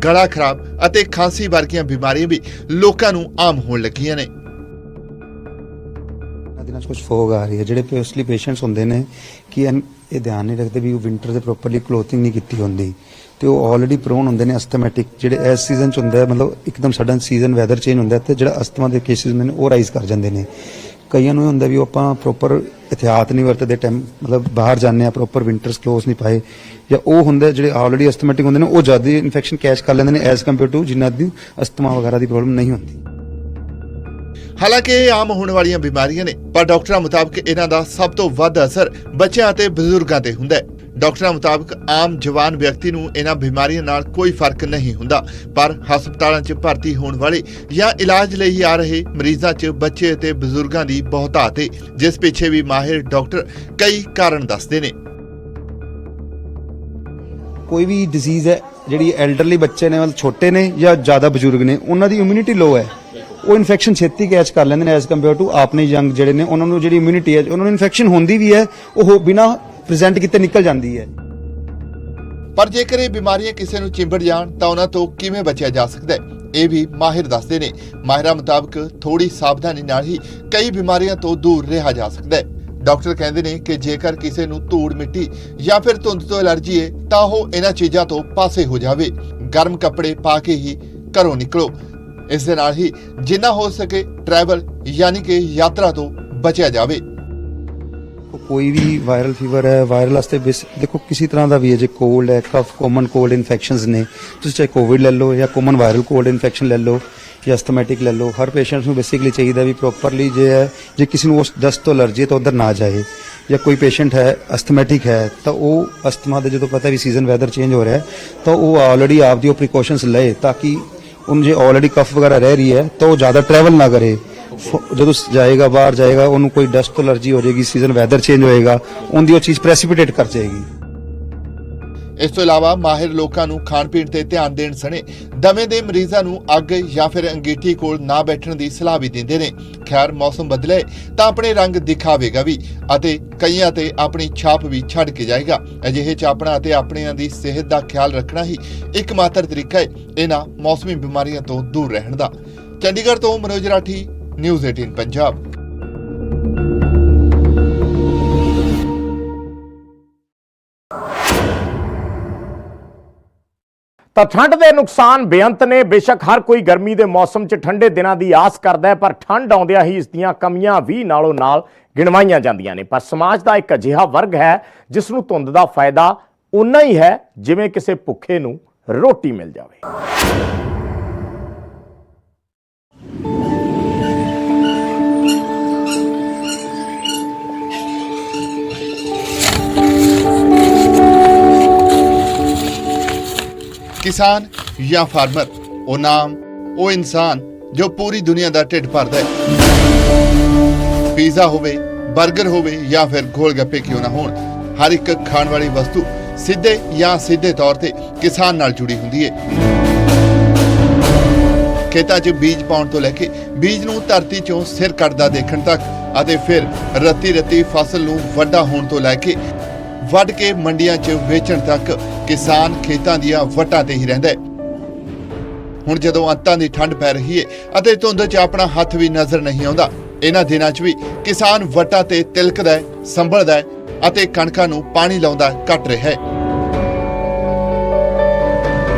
ਗਲਾ ਖਰਾਬ ਅਤੇ ਖਾਂਸੀ ਵਰਗੀਆਂ ਬਿਮਾਰੀਆਂ ਵੀ ਲੋਕਾਂ ਨੂੰ ਆਮ ਹੋਣ ਲੱਗੀਆਂ ਨੇ। ਦਿਨਾਂ 'ਚ ਕੁਝ ਫੋਗ ਆ ਰਹੀ ਹੈ, ਜਿਹੜੇ ਪੋਸਟਲੀ ਪੇਸ਼ੈਂਟਸ ਹੁੰਦੇ ਨੇ ਕਿ ਇਹ ਧਿਆਨ ਨਹੀਂ ਰੱਖਦੇ ਵੀ ਉਹ ਵਿੰਟਰ ਦੇ ਪ੍ਰੋਪਰਲੀ ਕਲੋਥਿੰਗ ਨਹੀਂ ਕੀਤੀ ਹੁੰਦੀ ਤੇ ਉਹ ਆਲਰੇਡੀ ਪ੍ਰੋਨ ਹੁੰਦੇ ਨੇ ਅਸਥਮੈਟਿਕ, ਜਿਹੜੇ ਇਸ ਸੀਜ਼ਨ 'ਚ ਹੁੰਦਾ ਮਤਲਬ ਇੱਕਦਮ ਸਡਨ ਸੀਜ਼ਨ ਵੈਦਰ ਚੇਂਜ ਹੁੰਦਾ ਤੇ ਜਿਹੜਾ ਅਸਥਮਾ ਦੇ ਕੇਸਿਸ ਨੇ ਉਹ ਰਾਈਜ਼ ਕਰ ਜਾਂਦੇ ਨੇ। ਕਈਆਂ ਨੂੰ ਇਹ ਹੁੰਦਾ ਵੀ ਉਹ ਆਪਾਂ ਪ੍ਰੋਪਰ ਇhtiyat ਨਹੀਂ ਵਰਤਦੇ, ਟਾਈਮ ਮਤਲਬ ਬਾਹਰ ਜਾਂਦੇ ਆ ਪ੍ਰੋਪਰ ਵਿੰਟਰਸ ਕਲੋਥ ਨਹੀਂ ਪਾਏ, ਜਾਂ ਉਹ ਹੁੰਦਾ ਜਿਹੜੇ ਆਲਰੇਡੀ ਅਸਥਮੈਟਿਕ ਹੁੰਦੇ ਨੇ ਉਹ ਜ਼ਿਆਦਾ ਇਨਫੈਕਸ਼ਨ ਕੈਚ ਕਰ ਲੈਂਦੇ ਨੇ ਐਜ਼ ਕੰਪੇਅਰ ਟੂ ਜਿਨ੍ਹਾਂ ਦੀ ਅਸਥਮਾ ਵਗੈਰਾ ਦੀ ਪ੍ਰੋਬਲਮ ਨਹੀਂ ਹੁੰਦੀ। ਹਾਲਾਂਕਿ ਇਹ ਆਮ ਹੋਣ ਵਾਲੀਆਂ ਬਿਮਾਰੀਆਂ ਨੇ, ਪਰ ਡਾਕਟਰਾਂ ਮੁਤਾਬਕ ਇਹਨਾਂ ਦਾ ਸਭ ਤੋਂ ਵੱਧ ਅਸਰ ਬੱਚਿਆਂ ਅਤੇ ਬਜ਼ੁਰਗਾਂ ਤੇ ਹੁੰਦਾ ਹੈ। ਡਾਕਟਰਾਂ ਮੁਤਾਬਕ ਆਮ ਜਵਾਨ ਵਿਅਕਤੀ ਨੂੰ ਇਹਨਾਂ ਬਿਮਾਰੀਆਂ ਨਾਲ ਕੋਈ ਫਰਕ ਨਹੀਂ ਹੁੰਦਾ, ਪਰ ਹਸਪਤਾਲਾਂ 'ਚ ਭਰਤੀ ਹੋਣ ਵਾਲੇ ਜਾਂ ਇਲਾਜ ਲਈ ਆ ਰਹੇ ਮਰੀਜ਼ਾਂ 'ਚ ਬੱਚੇ ਅਤੇ ਬਜ਼ੁਰਗਾਂ ਦੀ ਬਹੁਤਾਤ ਹੈ, ਜਿਸ ਪਿੱਛੇ ਵੀ ਮਾਹਿਰ ਡਾਕਟਰ ਕਈ ਕਾਰਨ ਦੱਸਦੇ ਨੇ। ਕੋਈ ਵੀ ਡਿਜ਼ੀਜ਼ ਹੈ ਜਿਹੜੀ ਐਲਡਰਲੀ ਬੱਚੇ ਨੇ ਮਤਲਬ ਛੋਟੇ ਨੇ ਜਾਂ ਜ਼ਿਆਦਾ ਬਜ਼ੁਰਗ ਨੇ ਉਹਨਾਂ ਦੀ ਇਮਿਊਨਿਟੀ ਲੋ ਹੈ, ਉਹ ਇਨਫੈਕਸ਼ਨ ਛੇਤੀ ਕੈਚ ਕਰ ਲੈਂਦੇ ਨੇ ਐਜ਼ ਕੰਪੇਅਰ ਟੂ ਆਪਣੇ ਯੰਗ ਜਿਹੜੇ ਨੇ ਉਹਨਾਂ ਨੂੰ ਜਿਹੜੀ ਇਮਿਊਨਿਟੀ ਹੈ ਉਹਨਾਂ ਨੂੰ ਇਨਫੈਕਸ਼ਨ ਹੁੰਦੀ ਵੀ ਹੈ ਉਹ ਬਿਨਾਂ ਪ੍ਰੈਜ਼ੈਂਟ ਕੀਤੇ ਨਿਕਲ ਜਾਂਦੀ ਹੈ। ਪਰ ਜੇਕਰ ਇਹ ਬਿਮਾਰੀਆਂ ਕਿਸੇ ਨੂੰ ਚਿੰਬੜ ਜਾਣ ਤਾਂ ਉਹਨਾਂ ਤੋਂ ਕਿਵੇਂ ਬਚਿਆ ਜਾ ਸਕਦਾ ਹੈ, ਇਹ ਵੀ ਮਾਹਿਰ ਦੱਸਦੇ ਨੇ। ਮਾਹਿਰਾਂ ਮੁਤਾਬਕ ਥੋੜੀ ਸਾਵਧਾਨੀ ਨਾਲ ਹੀ ਕਈ ਬਿਮਾਰੀਆਂ ਤੋਂ ਦੂਰ ਰਿਹਾ ਜਾ ਸਕਦਾ ਹੈ। ਡਾਕਟਰ ਕਹਿੰਦੇ ਨੇ ਕਿ ਜੇਕਰ ਕਿਸੇ ਨੂੰ ਧੂੜ ਮਿੱਟੀ ਜਾਂ ਫਿਰ ਧੁੰਦ ਤੋਂ ਐਲਰਜੀ ਹੈ ਤਾਂ ਉਹ ਇਹਨਾਂ ਚੀਜ਼ਾਂ ਤੋਂ ਪਾਸੇ ਹੋ ਜਾਵੇ। ਗਰਮ ਕੱਪੜੇ ਪਾ ਕੇ ਹੀ ਘਰੋਂ ਨਿਕਲੋ। ਇਸ ਦੇ ਨਾਲ ਹੀ ਜਿੰਨਾ ਹੋ ਸਕੇ ਟਰੈਵਲ ਯਾਨੀ ਕਿ ਯਾਤਰਾ ਤੋਂ ਬਚਿਆ ਜਾਵੇ। ਕੋਈ ਵੀ ਵਾਇਰਲ ਫੀਵਰ ਹੈ, ਵਾਇਰਲ ਵਾਸਤੇ ਦੇਖੋ ਕਿਸੇ ਤਰ੍ਹਾਂ ਦਾ ਵੀ ਹੈ, ਜੇ ਕੋਲਡ ਹੈ, ਕਫ, ਕਾਮਨ ਕੋਲਡ ਇਨਫੈਕਸ਼ਨਸ ਨੇ, ਤੁਸੀਂ ਚਾਹੇ ਕੋਵਿਡ ਲੈ ਲਓ ਜਾਂ ਕਾਮਨ ਵਾਇਰਲ ਕੋਲਡ ਇਨਫੈਕਸ਼ਨ ਲੈ ਲਓ ਜਾਂ ਅਸਥਮੈਟਿਕ ਲੈ ਲਓ, ਹਰ ਪੇਸ਼ੈਂਟ ਨੂੰ ਬੇਸਿਕਲੀ ਚਾਹੀਦਾ ਵੀ ਪ੍ਰੋਪਰਲੀ ਜੇ ਕਿਸੇ ਨੂੰ ਉਸ ਡਸਟ ਤੋਂ ਅਲਰਜੀ ਹੈ ਤਾਂ ਉਧਰ ਨਾ ਜਾਏ। ਜਾਂ ਕੋਈ ਪੇਸ਼ੈਂਟ ਹੈ ਅਸਥਮੈਟਿਕ ਹੈ ਤਾਂ ਉਹ ਅਸਥਮਾ ਦਾ ਜਦੋਂ ਪਤਾ ਵੀ ਸੀਜ਼ਨ ਵੈਦਰ ਚੇਂਜ ਹੋ ਰਿਹਾ ਹੈ ਤਾਂ ਉਹ ਆਲਰੇਡੀ ਆਪਦੀ ਉਹ ਪ੍ਰੀਕਾਸ਼ਨਸ ਲਏ ਤਾਂ ਕਿ ਉਹਨੂੰ ਜੇ ਆਲਰੇਡੀ ਕਫ ਵਗੈਰਾ ਰਹਿ ਰਹੀ ਹੈ ਤਾਂ ਉਹ ਜ਼ਿਆਦਾ ਟਰੈਵਲ ਨਾ ਕਰੇ। ਜਦੋਂ ਜਾਏਗਾ ਬਾਹਰ ਜਾਏਗਾ ਉਹਨੂੰ ਕੋਈ ਡਸਟ ਤੋਂ ਅਲਰਜੀ ਹੋ ਜਾਏਗੀ, ਸੀਜ਼ਨ ਵੈਦਰ ਚੇਂਜ ਹੋਏਗਾ, ਉਹਦੀ ਉਹ ਚੀਜ਼ ਪ੍ਰੈਸਿਪੀਟੇਟ ਕਰ ਜਾਏਗੀ। ਇਸ ਤੋਂ ਇਲਾਵਾ ਮਾਹਿਰ ਲੋਕਾਂ ਨੂੰ ਖਾਣ ਪੀਣ ਤੇ ਧਿਆਨ ਦੇਣ ਸਣੇ ਦਮੇ ਦੇ ਮਰੀਜ਼ਾਂ ਨੂੰ ਅੱਗ ਜਾਂ ਫਿਰ ਅੰਗੀਠੀ ਕੋਲ ਨਾ ਬੈਠਣ ਦੀ ਸਲਾਹ ਵੀ ਦਿੰਦੇ ਨੇ। ਖੈਰ ਮੌਸਮ ਬਦਲੇ ਤਾਂ ਆਪਣੇ ਰੰਗ ਦਿਖਾਵੇਗਾ ਵੀ ਅਤੇ ਕਈਆਂ ਤੇ ਆਪਣੀ ਛਾਪ ਵੀ ਛੱਡ ਕੇ ਜਾਏਗਾ। ਅਜਿਹੇ 'ਚ ਆਪਣਾ ਅਤੇ ਆਪਣਿਆਂ ਦੀ ਸਿਹਤ ਦਾ ਖਿਆਲ ਰੱਖਣਾ ਹੀ ਇੱਕਮਾਤਰ ਤਰੀਕਾ ਹੈ ਇਹਨਾਂ ਮੌਸਮੀ ਬਿਮਾਰੀਆਂ ਤੋਂ ਦੂਰ ਰਹਿਣ ਦਾ। ਚੰਡੀਗੜ੍ਹ ਤੋਂ ਮਨੋਜ ਰਾਠੀ, ਨਿਊਜ਼ 18 ਪੰਜਾਬ। ਤਾਂ ਠੰਡ ਦੇ ਨੁਕਸਾਨ ਬੇਅੰਤ ਨੇ। ਬੇਸ਼ੱਕ ਹਰ ਕੋਈ ਗਰਮੀ ਦੇ ਮੌਸਮ 'ਚ ਠੰਡੇ ਦਿਨਾਂ ਦੀ ਆਸ ਕਰਦਾ ਹੈ, ਪਰ ਠੰਡ ਆਉਂਦਿਆਂ ਹੀ ਇਸ ਦੀਆਂ ਕਮੀਆਂ ਵੀ ਨਾਲੋਂ ਨਾਲ ਗਿਣਵਾਈਆਂ ਜਾਂਦੀਆਂ ਨੇ। ਪਰ ਸਮਾਜ ਦਾ ਇੱਕ ਅਜਿਹਾ ਵਰਗ ਹੈ ਜਿਸ ਨੂੰ ਧੁੰਦ ਦਾ ਫਾਇਦਾ ਉਨਾ ਹੀ ਹੈ ਜਿਵੇਂ ਕਿਸੇ ਭੁੱਖੇ ਨੂੰ ਰੋਟੀ ਮਿਲ ਜਾਵੇ। किसान या फार्मर, वो नाम, वो इंसान जो पूरी दुनिया का ढिड भरदा है। पीज़ा होवे, बर्गर होवे या फिर गोल गप्पे क्यों ना होण, हर एक खाण वाली वस्तु सीधे या सीधे तौर ते किसान नाल जुड़ी हुंदी है। खेतां 'च बीज पाउण तो लैके बीज नूं धरती 'चों सिर कटदा देखण तक ਅਤੇ फिर रत्ती रत्ती फसल नूं वड्डा होण तो लैके ਵੱਢ ਕੇ ਮੰਡੀਆਂ 'ਚ ਵੇਚਣ ਤੱਕ ਕਿਸਾਨ ਖੇਤਾਂ ਦੀਆਂ ਵੱਟਾਂ ਤੇ ਹੀ ਰਹਿੰਦਾ ਹੈ। ਹੁਣ ਜਦੋਂ ਅੰਤਾਂ ਦੀ ਠੰਡ ਪੈ ਰਹੀ ਹੈ ਅਤੇ ਧੁੰਦ 'ਚ ਆਪਣਾ ਹੱਥ ਵੀ ਨਜ਼ਰ ਨਹੀਂ ਆਉਂਦਾ, ਇਹਨਾਂ ਦਿਨਾਂ 'ਚ ਵੀ ਕਿਸਾਨ ਵੱਟਾਂ ਤੇ ਤਿਲਕਦਾ ਹੈ, ਸੰਭਲਦਾ ਹੈ ਅਤੇ ਕਣਕਾਂ ਨੂੰ ਪਾਣੀ ਲਾਉਂਦਾ ਘਟ ਰਿਹਾ ਹੈ।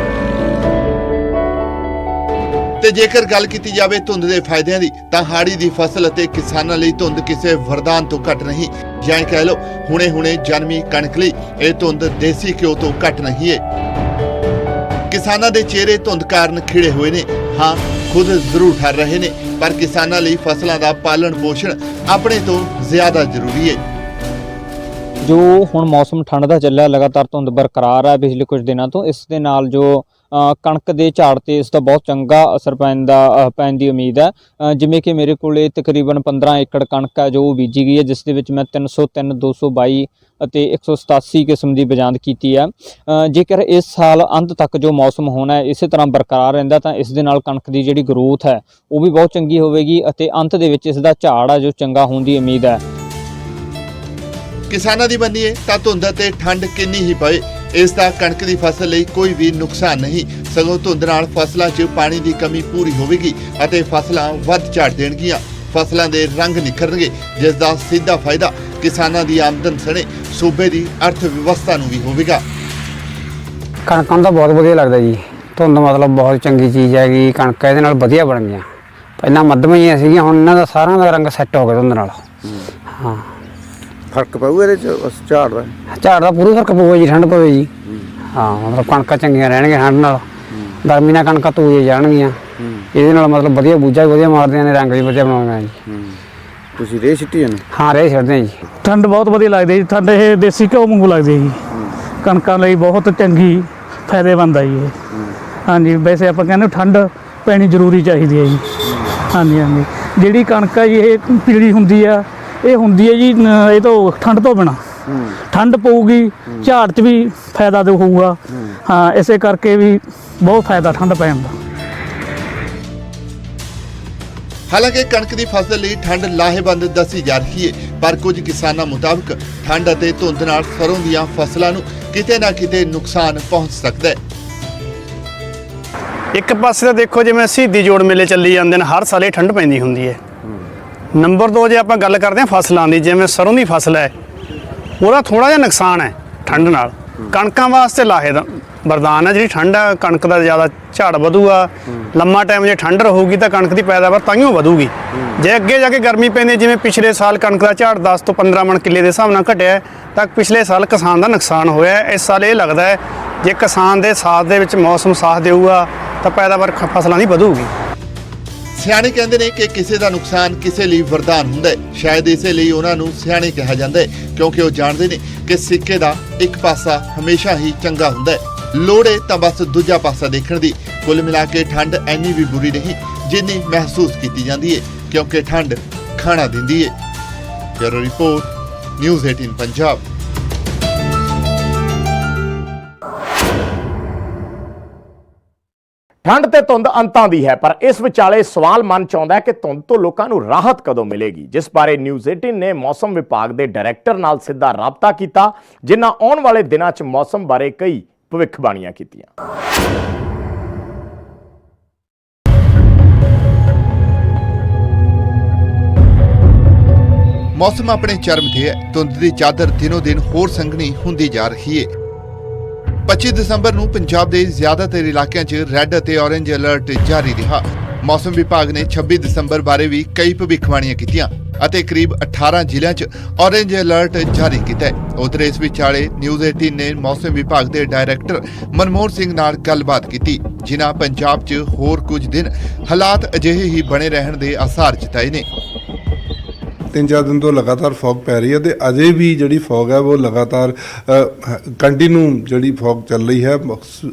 ਤੇ ਜੇਕਰ ਗੱਲ ਕੀਤੀ ਜਾਵੇ ਧੁੰਦ ਦੇ ਫਾਇਦਿਆਂ ਦੀ ਤਾਂ ਹਾੜੀ ਦੀ ਫਸਲ ਅਤੇ ਕਿਸਾਨਾਂ ਲਈ ਧੁੰਦ ਕਿਸੇ ਵਰਦਾਨ ਤੋਂ ਘੱਟ ਨਹੀਂ, ਜਾਂ ਕਹਿ ਲਓ ਹੁਣੇ ਜਨਮੀ ਕਣਕ ਲਈ ਇਹ ਧੁੰਦ ਦੇਸੀ ਘਿਓ ਤੋਂ ਘੱਟ ਨਹੀਂ ਹੈ। ਕਿਸਾਨਾਂ ਦੇ ਚਿਹਰੇ ਧੁੰਦ ਕਾਰਨ ਖਿੜੇ ਹੋਏ ਨੇ। ਹਾਂ, ਖੁਦ ਜ਼ਰੂਰ ਠਰ ਰਹੇ ਨੇ, ਪਰ ਕਿਸਾਨਾਂ ਲਈ ਫਸਲਾਂ ਦਾ ਪਾਲਣ ਪੋਸ਼ਣ ਆਪਣੇ ਤੋਂ ਜ਼ਿਆਦਾ ਜ਼ਰੂਰੀ ਹੈ। ਜੋ ਹੁਣ ਮੌਸਮ ਠੰਡ ਦਾ ਚੱਲਿਆ, ਲਗਾਤਾਰ ਧੁੰਦ ਬਰਕਰਾਰ ਹੈ ਪਿਛਲੇ ਕੁਝ ਦਿਨਾਂ ਤੋਂ। ਇਸ ਦੇ ਨਾਲ ਜੋ ਕਣਕ ਦੇ ਝਾੜ ਤੇ ਇਸ ਦਾ ਬਹੁਤ ਚੰਗਾ ਅਸਰ ਪੈਣ ਦੀ ਉਮੀਦ ਹੈ। ਜਿਵੇਂ ਕਿ ਮੇਰੇ ਕੋਲੇ ਤਕਰੀਬਨ 15 ਏਕੜ ਕਣਕ ਹੈ ਜੋ ਬੀਜੀ ਗਈ ਹੈ, ਜਿਸ ਦੇ ਵਿੱਚ ਮੈਂ 303, 222 ਅਤੇ 187 ਕਿਸਮ ਦੀ ਬਜਾਂਦ ਕੀਤੀ ਹੈ। ਜੇਕਰ ਇਸ ਸਾਲ ਅੰਤ ਤੱਕ ਜੋ ਮੌਸਮ ਹੋਣਾ ਹੈ ਇਸੇ ਤਰ੍ਹਾਂ ਬਰਕਰਾਰ ਰਹਿੰਦਾ ਤਾਂ ਇਸ ਦੇ ਨਾਲ ਕਣਕ ਦੀ ਜਿਹੜੀ ਗਰੋਥ ਹੈ ਉਹ ਵੀ ਬਹੁਤ ਚੰਗੀ ਹੋਵੇਗੀ ਅਤੇ ਅੰਤ ਦੇ ਵਿੱਚ ਇਸ ਦਾ ਝਾੜ ਹੈ ਜੋ ਚੰਗਾ ਹੋਣ ਦੀ ਉਮੀਦ ਹੈ। ਕਿਸਾਨਾਂ ਦੀ ਮੰਨੀਏ ਤਾਂ ਧੁੰਦ ਅਤੇ ਠੰਡ ਕਿੰਨੀ ਹੀ ਪਏ, ਇਸ ਦਾ ਕਣਕ ਦੀ ਫਸਲ ਲਈ ਕੋਈ ਵੀ ਨੁਕਸਾਨ ਨਹੀਂ, ਸਗੋਂ ਧੁੰਦ ਨਾਲ ਫਸਲਾਂ 'ਚ ਪਾਣੀ ਦੀ ਕਮੀ ਪੂਰੀ ਹੋਵੇਗੀ ਅਤੇ ਫਸਲਾਂ ਵੱਧ ਝਾੜ ਦੇਣਗੀਆਂ, ਫਸਲਾਂ ਦੇ ਰੰਗ ਨਿਖਰਨਗੇ, ਜਿਸ ਦਾ ਸਿੱਧਾ ਫਾਇਦਾ ਕਿਸਾਨਾਂ ਦੀ ਆਮਦਨ ਸਣੇ ਸੂਬੇ ਦੀ ਅਰਥ ਵਿਵਸਥਾ ਨੂੰ ਵੀ ਹੋਵੇਗਾ। ਕਣਕਾਂ ਦਾ ਬਹੁਤ ਵਧੀਆ ਲੱਗਦਾ ਜੀ। ਧੁੰਦ ਮਤਲਬ ਬਹੁਤ ਚੰਗੀ ਚੀਜ਼ ਹੈਗੀ। ਕਣਕ ਇਹਦੇ ਨਾਲ ਵਧੀਆ ਬਣ ਗਈਆਂ, ਪਹਿਲਾਂ ਮੱਧਮ ਜਿਹੀਆਂ ਸੀਗੀਆਂ, ਹੁਣ ਇਹਨਾਂ ਦਾ ਸਾਰਿਆਂ ਦਾ ਰੰਗ ਸੈੱਟ ਹੋ ਗਿਆ ਧੁੰਦ ਨਾਲ। ਹਾਂ, ਫਰਕ ਪਊ ਇਹਦੇ 'ਚ ਝਾੜ ਦਾ? ਝਾੜ ਦਾ ਪੂਰਾ ਫਰਕ ਪਊਗਾ ਜੀ, ਠੰਡ ਪਵੇ ਜੀ। ਹਾਂ, ਮਤਲਬ ਕਣਕਾਂ ਚੰਗੀਆਂ ਰਹਿਣਗੀਆਂ ਠੰਡ ਨਾਲ। ਗਰਮੀ ਨਾਲ ਕਣਕਾਂ ਧੂਏ ਜਾਣਗੀਆਂ, ਇਹਦੇ ਨਾਲ ਮਤਲਬ ਵਧੀਆ ਬੂਝਾ ਵੀ ਵਧੀਆ ਮਾਰਦੀਆਂ ਨੇ, ਰੰਗ ਵੀ ਵਧੀਆ ਬਣਾਉਂਦੀਆਂ ਜੀ। ਤੁਸੀਂ ਰੇਹ ਸਿੱਟੀ ਜਾਂਦੇ? ਹਾਂ, ਰੇਹ ਛੱਡਦੇ ਜੀ। ਠੰਡ ਬਹੁਤ ਵਧੀਆ ਲੱਗਦੀ ਜੀ। ਠੰਡ ਇਹ ਦੇਸੀ ਘਿਓ ਵਾਂਗੂ ਲੱਗਦੀ ਹੈ ਜੀ, ਕਣਕਾਂ ਲਈ ਬਹੁਤ ਚੰਗੀ ਫਾਇਦੇਮੰਦ ਹੈ ਜੀ ਇਹ। ਹਾਂਜੀ, ਵੈਸੇ ਆਪਾਂ ਕਹਿੰਦੇ ਠੰਡ ਪੈਣੀ ਜ਼ਰੂਰੀ ਚਾਹੀਦੀ ਹੈ ਜੀ। ਹਾਂਜੀ ਹਾਂਜੀ, ਜਿਹੜੀ ਕਣਕ ਹੈ ਜੀ ਇਹ ਪੀਲੀ ਹੁੰਦੀ ਆ, ਇਹ ਹੁੰਦੀ ਹੈ ਜੀ ਇਹ ਤੋਂ ਠੰਡ ਤੋਂ ਬਿਨਾਂ। ਠੰਡ ਪਊਗੀ, ਝਾੜ 'ਚ ਵੀ ਫਾਇਦਾ ਹੋਊਗਾ। ਹਾਂ, ਇਸੇ ਕਰਕੇ ਵੀ ਬਹੁਤ ਫਾਇਦਾ ਠੰਡ ਪੈਣ ਦਾ। ਹਾਲਾਂਕਿ ਕਣਕ ਦੀ ਫਸਲ ਲਈ ਠੰਡ ਲਾਹੇਵੰਦ ਦੱਸੀ ਜਾ ਰਹੀ ਹੈ, ਪਰ ਕੁਝ ਕਿਸਾਨਾਂ ਮੁਤਾਬਕ ਠੰਡ ਅਤੇ ਧੁੰਦ ਨਾਲ ਸਰੋਂ ਦੀਆਂ ਫਸਲਾਂ ਨੂੰ ਕਿਤੇ ਨਾ ਕਿਤੇ ਨੁਕਸਾਨ ਪਹੁੰਚ ਸਕਦਾ ਹੈ। ਇੱਕ ਪਾਸੇ ਤਾਂ ਦੇਖੋ ਜਿਵੇਂ ਸ਼ਹੀਦੀ ਜੋੜ ਮੇਲੇ ਚੱਲੀ ਜਾਂਦੇ ਨੇ, ਹਰ ਸਾਲ ਇਹ ਠੰਡ ਪੈਂਦੀ ਹੁੰਦੀ ਹੈ। ਨੰਬਰ 2 ਜੇ ਆਪਾਂ ਗੱਲ ਕਰਦੇ ਹਾਂ ਫਸਲਾਂ ਦੀ, ਜਿਵੇਂ ਸਰੋਂ ਦੀ ਫਸਲ ਹੈ ਉਹਦਾ ਥੋੜਾ ਜਿਹਾ ਨੁਕਸਾਨ ਹੈ ਠੰਡ ਨਾਲ। ਕਣਕਾਂ ਵਾਸਤੇ ਵਰਦਾਨ ਹੈ। ਜਿਹੜੀ ਠੰਡ ਆ ਕਣਕ ਦਾ ਜ਼ਿਆਦਾ ਝਾੜ ਵਧੂਗਾ, ਲੰਮਾ ਟਾਈਮ ਜੇ ਠੰਡ ਰਹੂਗੀ ਤਾਂ ਕਣਕ ਦੀ ਪੈਦਾਵਾਰ ਤਾਂਹੀਓ ਵਧੂਗੀ। ਜੇ ਅੱਗੇ ਜਾ ਕੇ ਗਰਮੀ ਪੈਂਦੀ, ਜਿਵੇਂ ਪਿਛਲੇ ਸਾਲ ਕਣਕ ਦਾ ਝਾੜ 10 ਤੋਂ 15 ਮਣ ਕਿੱਲੇ ਦੇ ਹਿਸਾਬ ਨਾਲ ਘਟਿਆ, ਤਾਂ ਪਿਛਲੇ ਸਾਲ ਕਿਸਾਨ ਦਾ ਨੁਕਸਾਨ ਹੋਇਆ। ਇਸ ਸਾਲ ਇਹ ਲੱਗਦਾ ਹੈ ਜੇ ਕਿਸਾਨ ਦੇ ਸਾਥ ਦੇ ਵਿੱਚ ਮੌਸਮ ਸਾਥ ਦੇਊਗਾ ਤਾਂ ਪੈਦਾਵਾਰ ਫਸਲਾਂ ਦੀ ਵਧੂਗੀ। ਸਿਆਣੇ ਕਹਿੰਦੇ ਨੇ ਕਿ ਕਿਸੇ ਦਾ ਨੁਕਸਾਨ ਕਿਸੇ ਲਈ ਵਰਦਾਨ ਹੁੰਦਾ ਹੈ। ਸ਼ਾਇਦ ਇਸੇ ਲਈ ਉਹਨਾਂ ਨੂੰ ਸਿਆਣੇ ਕਿਹਾ ਜਾਂਦਾ ਹੈ, ਕਿਉਂਕਿ ਉਹ ਜਾਣਦੇ ਨੇ ਕਿ ਸਿੱਕੇ ਦਾ ਇੱਕ ਪਾਸਾ ਹਮੇਸ਼ਾ ਹੀ ਚੰਗਾ ਹੁੰਦਾ ਹੈ। ਲੋੜ ਹੈ ਤਾਂ ਬਸ ਦੂਜਾ ਪਾਸਾ ਦੇਖਣ ਦੀ। ਕੁੱਲ ਮਿਲਾ ਕੇ ਠੰਡ ਇੰਨੀ ਵੀ ਬੁਰੀ ਨਹੀਂ ਜਿੰਨੀ ਮਹਿਸੂਸ ਕੀਤੀ ਜਾਂਦੀ ਹੈ, ਕਿਉਂਕਿ ਠੰਡ ਖਾਣਾ ਦਿੰਦੀ ਹੈ। Bureau report, news 18 Punjab. ਠੰਡ ਤੇ ਧੁੰਦ ਅੰਤਾਂ ਦੀ ਹੈ, ਪਰ ਇਸ ਵਿਚਾਲੇ ਸਵਾਲ ਮਨ ਚ ਆਉਂਦਾ ਹੈ ਕਿ ਧੁੰਦ ਤੋਂ ਲੋਕਾਂ ਨੂੰ ਰਾਹਤ ਕਦੋਂ ਮਿਲੇਗੀ, ਜਿਸ ਬਾਰੇ ਨਿਊਜ਼ 18 ਨੇ ਮੌਸਮ ਵਿਭਾਗ ਦੇ ਡਾਇਰੈਕਟਰ ਨਾਲ ਸਿੱਧਾ ਰਾਬਤਾ ਕੀਤਾ, ਜਿਨ੍ਹਾਂ ਆਉਣ ਵਾਲੇ ਦਿਨਾਂ 'ਚ ਮੌਸਮ ਬਾਰੇ ਕਈ ਭਵਿੱਖਬਾਣੀਆਂ ਕੀਤੀਆਂ। ਮੌਸਮ ਆਪਣੇ ਚਰਮ ਤੇ ਹੈ। ਧੁੰਦ ਦੀ ਚਾਦਰ ਦਿਨੋਂ ਦਿਨ ਹੋਰ ਸੰਘਣੀ ਹੁੰਦੀ ਜਾ ਰਹੀ ਹੈ। 25 ਦਸੰਬਰ ਨੂੰ ਪੰਜਾਬ ਦੇ ਜ਼ਿਆਦਾਤਰ ਇਲਾਕਿਆਂ 'ਚ ਰੈੱਡ ਅਤੇ ਔਰੇਂਜ ਅਲਰਟ ਜਾਰੀ ਰਿਹਾ। ਮੌਸਮ ਵਿਭਾਗ ਨੇ 26 ਦਸੰਬਰ ਬਾਰੇ ਵੀ ਕਈ ਭਵਿੱਖਬਾਣੀਆਂ ਕੀਤੀਆਂ ਅਤੇ ਕਰੀਬ 18 ਜ਼ਿਲ੍ਹਿਆਂ 'ਚ ਔਰੇਂਜ ਅਲਰਟ ਜਾਰੀ ਕੀਤਾ ਹੈ। ਉਧਰ ਇਸ ਵਿਚਾਲੇ ਨਿਊਜ਼ 18 ਨੇ ਮੌਸਮ ਵਿਭਾਗ ਦੇ ਡਾਇਰੈਕਟਰ ਮਨਮੋਹਨ ਸਿੰਘ ਨਾਲ ਗੱਲਬਾਤ ਕੀਤੀ, ਜਿਨ੍ਹਾਂ ਪੰਜਾਬ 'ਚ ਹੋਰ ਕੁਝ ਦਿਨ ਹਾਲਾਤ ਅਜਿਹੇ ਹੀ ਬਣੇ ਰਹਿਣ ਦੇ ਆਸਾਰ ਜਤਾਏ ਨੇ। 3-4 ਦਿਨ ਤੋਂ ਲਗਾਤਾਰ ਫੌਗ ਪੈ ਰਹੀ ਹੈ ਤੇ ਅਜੇ ਵੀ ਜਿਹੜੀ ਫੌਗ ਹੈ ਉਹ ਲਗਾਤਾਰ ਕੰਟੀਨਿਊ ਜਿਹੜੀ ਫੌਗ ਚੱਲ ਰਹੀ ਹੈ।